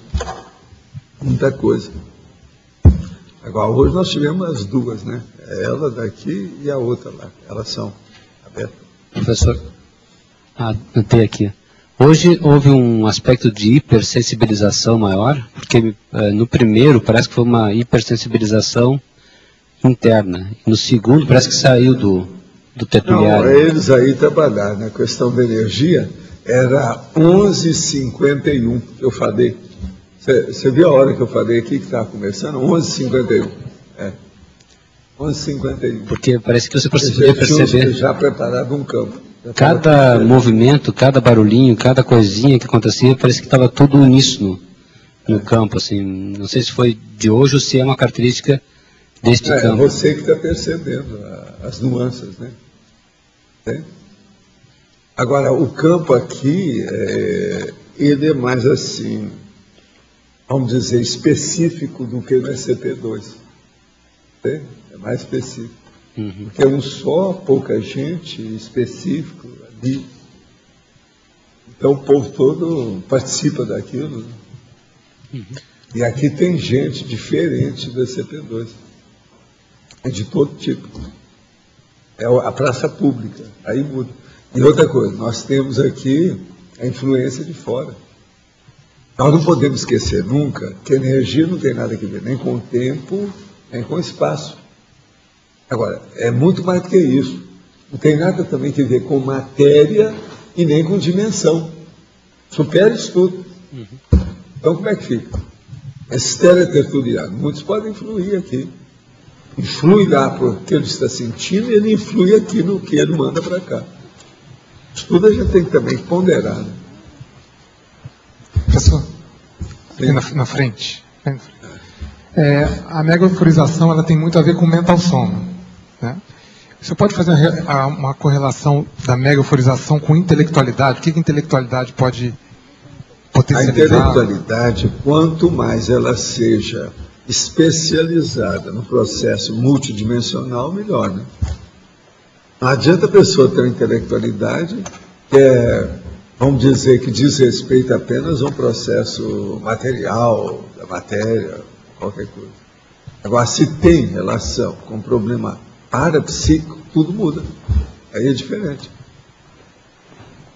Muita coisa. Agora, hoje nós tivemos as duas, né? Ela daqui e a outra lá. Elas são abertas. Professor, anotei aqui. Hoje houve um aspecto de hipersensibilização maior, porque no primeiro parece que foi uma hipersensibilização interna. No segundo parece que saiu do tertuliário. Não, eles aí trabalharam, né? A questão da energia era 11h51 que eu falei. Você viu a hora que eu falei aqui que estava começando? 11h51. 11h51. Porque parece que você conseguia perceber. Já preparado um campo. Cada movimento, cada barulhinho, cada coisinha que acontecia, parece que estava tudo uníssono no campo. Assim. Não sei se foi de hoje ou se é uma característica deste campo. É você que está percebendo as nuances, né? Tem? Agora, o campo aqui, ele é mais assim, vamos dizer, específico do que no SCP-2. Tem? É mais específico. Porque é um só, pouca gente, específico ali. Então o povo todo participa daquilo. Né? E aqui tem gente diferente do SCP-2. É de todo tipo. É a praça pública, aí muda. E outra coisa, nós temos aqui a influência de fora. Nós não podemos esquecer nunca que a energia não tem nada a ver nem com o tempo, nem com o espaço. Agora, é muito mais do que isso. Não tem nada também a ver com matéria e nem com dimensão. Supera isso tudo. Então, como é que fica? Esse teletertuliano, muitos podem influir aqui. Influi lá porque ele está sentindo e ele influi aqui no que ele manda para cá. Isso tudo a gente tem que também ponderar. Né? Professor, na frente. A megaforização ela tem muito a ver com mental soma. Né? Você pode fazer uma correlação da megaforização com intelectualidade? O que a intelectualidade pode potencializar? A intelectualidade, quanto mais ela seja especializada no processo multidimensional, melhor. Né? Não adianta a pessoa ter uma intelectualidade que vamos dizer, que diz respeito apenas a um processo material, da matéria, qualquer coisa. Agora, se tem relação com um problema parapsíquico, tudo muda. Aí é diferente.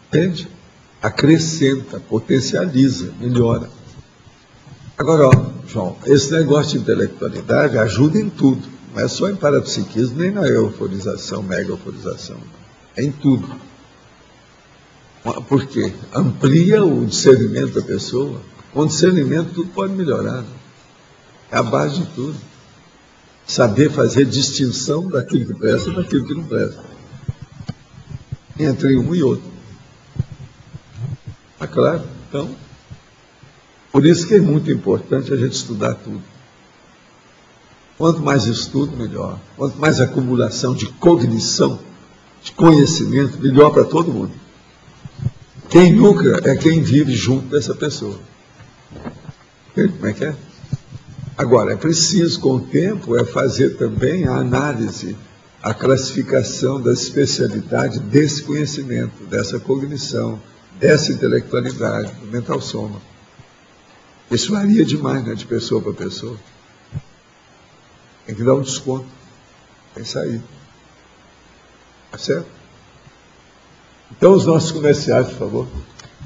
Entende? Acrescenta, potencializa, melhora. Agora, ó, João, esse negócio de intelectualidade ajuda em tudo. Não é só em parapsiquismo, nem na euforização, mega euforização. É em tudo. Por quê? Amplia o discernimento da pessoa. Com discernimento tudo pode melhorar. Né? É a base de tudo. Saber fazer distinção daquilo que presta e daquilo que não presta. Entre um e outro. Tá claro? Então, por isso que é muito importante a gente estudar tudo. Quanto mais estudo, melhor. Quanto mais acumulação de cognição, de conhecimento, melhor para todo mundo. Quem lucra é quem vive junto dessa pessoa. Como é que é? Agora, é preciso, com o tempo, fazer também a análise, a classificação da especialidade desse conhecimento, dessa cognição, dessa intelectualidade, do mental soma. Isso varia demais, né, de pessoa para pessoa. Tem que dar um desconto. Tem que sair. Tá certo? Então, os nossos comerciais, por favor.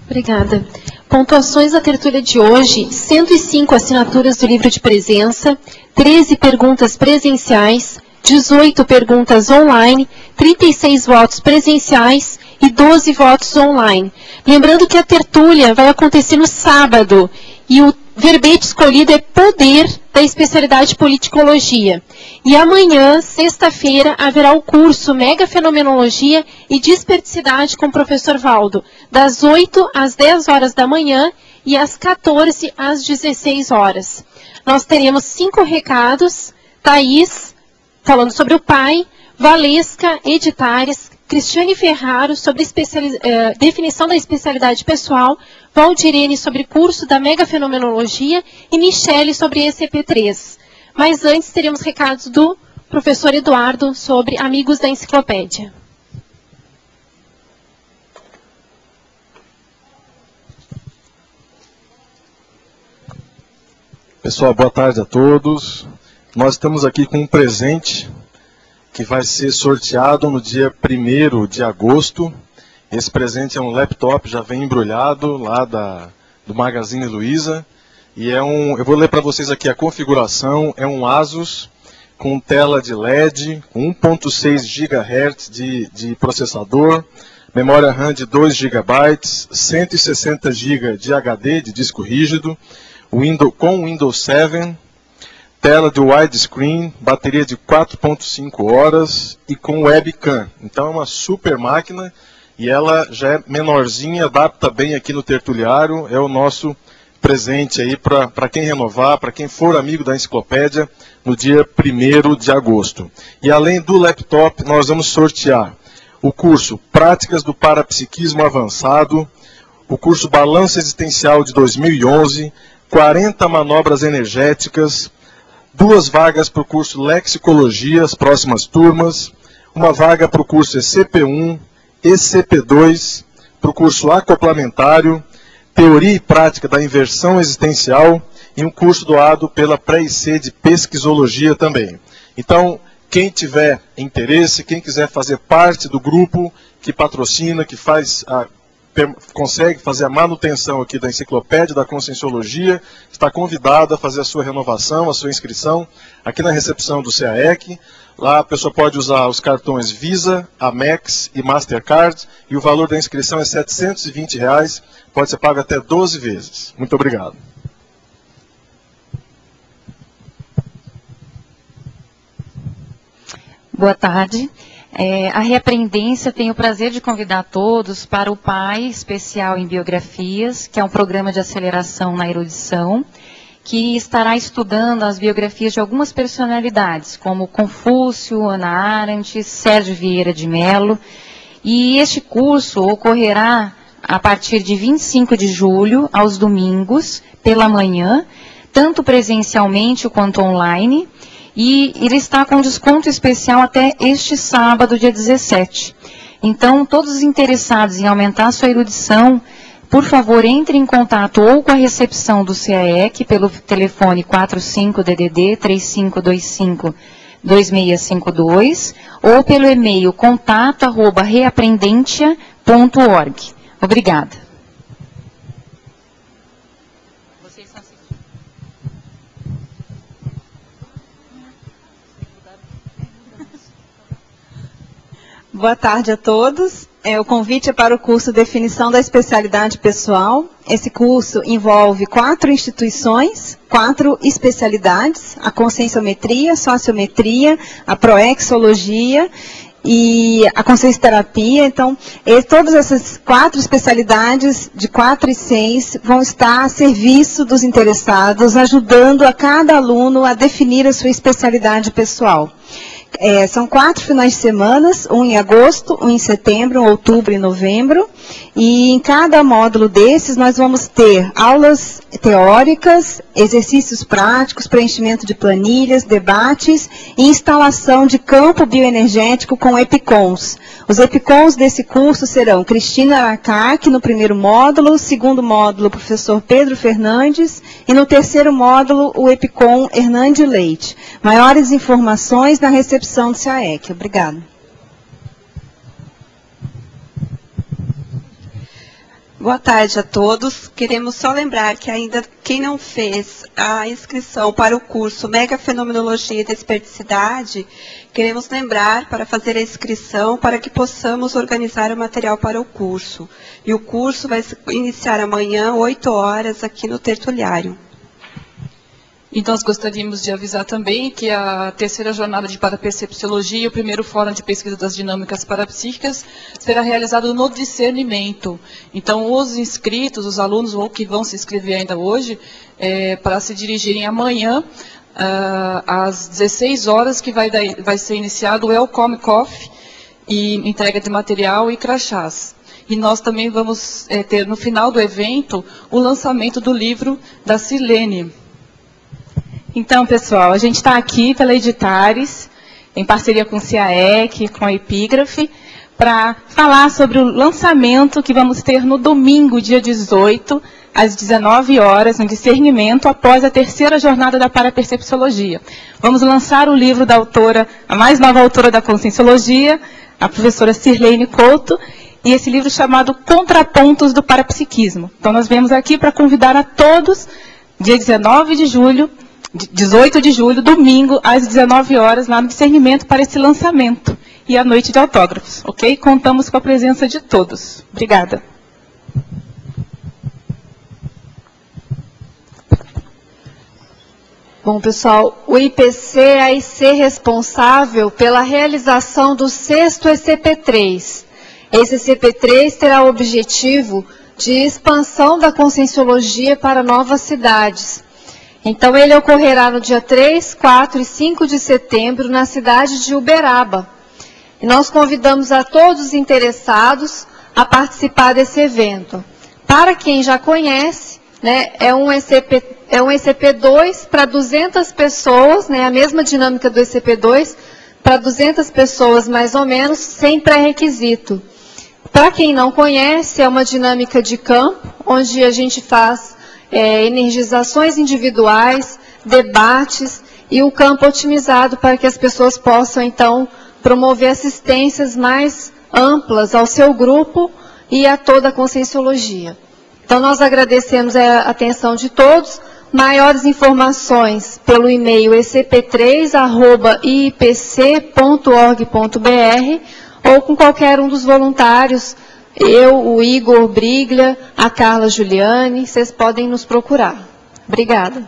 Obrigada. Pontuações da tertúlia de hoje: 105 assinaturas do livro de presença, 13 perguntas presenciais, 18 perguntas online, 36 votos presenciais e 12 votos online. Lembrando que a tertúlia vai acontecer no sábado e o verbete escolhido é Poder, da especialidade Politicologia. E amanhã, sexta-feira, haverá o curso Mega Fenomenologia e Disperticidade com o professor Valdo, das 8 às 10 horas da manhã e às 14 às 16 horas. Nós teremos 5 recados: Thaís, falando sobre o pai, Valesca, Editares, Cristiane Ferraro, sobre definição da especialidade pessoal, Valdirene, sobre curso da Mega Fenomenologia, e Michele, sobre ECP3. Mas antes, teremos recados do professor Eduardo sobre Amigos da Enciclopédia. Pessoal, boa tarde a todos. Nós estamos aqui com um presente que vai ser sorteado no dia 1º de agosto. Esse presente é um laptop, já vem embrulhado lá do Magazine Luiza. E eu vou ler para vocês aqui a configuração. É um Asus com tela de LED, com 1.6 GHz de processador, memória RAM de 2 GB, 160 GB de HD, de disco rígido, com Windows 7, tela de widescreen, bateria de 4.5 horas e com webcam. Então é uma super máquina e ela já é menorzinha, adapta bem aqui no tertuliário. É o nosso presente aí para quem renovar, para quem for amigo da enciclopédia, no dia 1º de agosto. E além do laptop, nós vamos sortear o curso Práticas do Parapsiquismo Avançado, o curso Balanço Existencial de 2011, 40 manobras energéticas, 2 vagas para o curso Lexicologia, as próximas turmas, uma vaga para o curso ECP1, ECP2, para o curso Acoplamentário, Teoria e Prática da Inversão Existencial e um curso doado pela Pré-IC de Pesquisologia também. Então, quem tiver interesse, quem quiser fazer parte do grupo que patrocina, que consegue fazer a manutenção aqui da Enciclopédia da Conscienciologia, está convidado a fazer a sua renovação, a sua inscrição, aqui na recepção do CAEC. Lá a pessoa pode usar os cartões Visa, Amex e Mastercard, e o valor da inscrição é R$ 720, pode ser pago até 12 vezes. Muito obrigado. Boa tarde. A Reaprendência tem o prazer de convidar todos para o PAI Especial em Biografias, que é um programa de aceleração na erudição, que estará estudando as biografias de algumas personalidades, como Confúcio, Ana Arendt, Sérgio Vieira de Mello. E este curso ocorrerá a partir de 25 de julho, aos domingos, pela manhã, tanto presencialmente quanto online. E ele está com desconto especial até este sábado, dia 17. Então, todos os interessados em aumentar sua erudição, por favor, entre em contato ou com a recepção do CAEC pelo telefone 45-DDD 3525-2652 ou pelo e-mail contato@reaprendentia.org. Boa tarde a todos. O convite é para o curso Definição da Especialidade Pessoal. Esse curso envolve 4 instituições, 4 especialidades: a conscienciometria, sociometria, a proexologia e a consciencioterapia. Então, todas essas 4 especialidades, de 4 e 6, vão estar a serviço dos interessados, ajudando a cada aluno a definir a sua especialidade pessoal. São 4 finais de semana, um em agosto, um em setembro, um em outubro e novembro. E em cada módulo desses nós vamos ter aulas teóricas, exercícios práticos, preenchimento de planilhas, debates e instalação de campo bioenergético com EPICONs. Os EPICONs desse curso serão Cristina Aracaque no primeiro módulo, no segundo módulo o professor Pedro Fernandes e no terceiro módulo o EPICON Hernande Leite. Maiores informações na recepção do CAEC. Obrigada. Boa tarde a todos. Queremos só lembrar que ainda quem não fez a inscrição para o curso Mega Fenomenologia e Desperticidade, queremos lembrar para fazer a inscrição para que possamos organizar o material para o curso. E o curso vai iniciar amanhã, 8 horas, aqui no Tertuliário. E nós gostaríamos de avisar também que a terceira jornada de parapercepciologia e o primeiro fórum de pesquisa das dinâmicas parapsíquicas será realizado no discernimento. Então, os inscritos, os alunos ou que vão se inscrever ainda hoje, para se dirigirem amanhã, às 16 horas, que vai ser iniciado o Welcome Coffee e entrega de material e crachás. E nós também vamos ter, no final do evento, o lançamento do livro da Silene. Então, pessoal, a gente está aqui pela Editares, em parceria com o CAEC, com a Epígrafe, para falar sobre o lançamento que vamos ter no domingo, dia 18, às 19 horas, no discernimento, após a terceira jornada da parapercepciologia. Vamos lançar o livro da autora, a mais nova autora da conscienciologia, a professora Sirlene Couto, e esse livro chamado Contrapontos do Parapsiquismo. Então, nós viemos aqui para convidar a todos, dia 18 de julho, domingo, às 19 horas, lá no discernimento, para esse lançamento e a noite de autógrafos, ok? Contamos com a presença de todos. Obrigada. Bom, pessoal, o IPC vai ser responsável pela realização do 6º ECP3. Esse ECP3 terá o objetivo de expansão da conscienciologia para novas cidades. Então, ele ocorrerá no dia 3, 4 e 5 de setembro, na cidade de Uberaba. E nós convidamos a todos os interessados a participar desse evento. Para quem já conhece, né, é um ECP2 para 200 pessoas, né, a mesma dinâmica do ECP2, para 200 pessoas mais ou menos, sem pré-requisito. Para quem não conhece, é uma dinâmica de campo, onde a gente faz energizações individuais, debates e o campo otimizado para que as pessoas possam, então, promover assistências mais amplas ao seu grupo e a toda a conscienciologia. Então, nós agradecemos a atenção de todos. Maiores informações pelo e-mail ecp3@iipc.org.br ou com qualquer um dos voluntários, eu, o Igor Briglia, a Carla Giuliani, vocês podem nos procurar. Obrigada.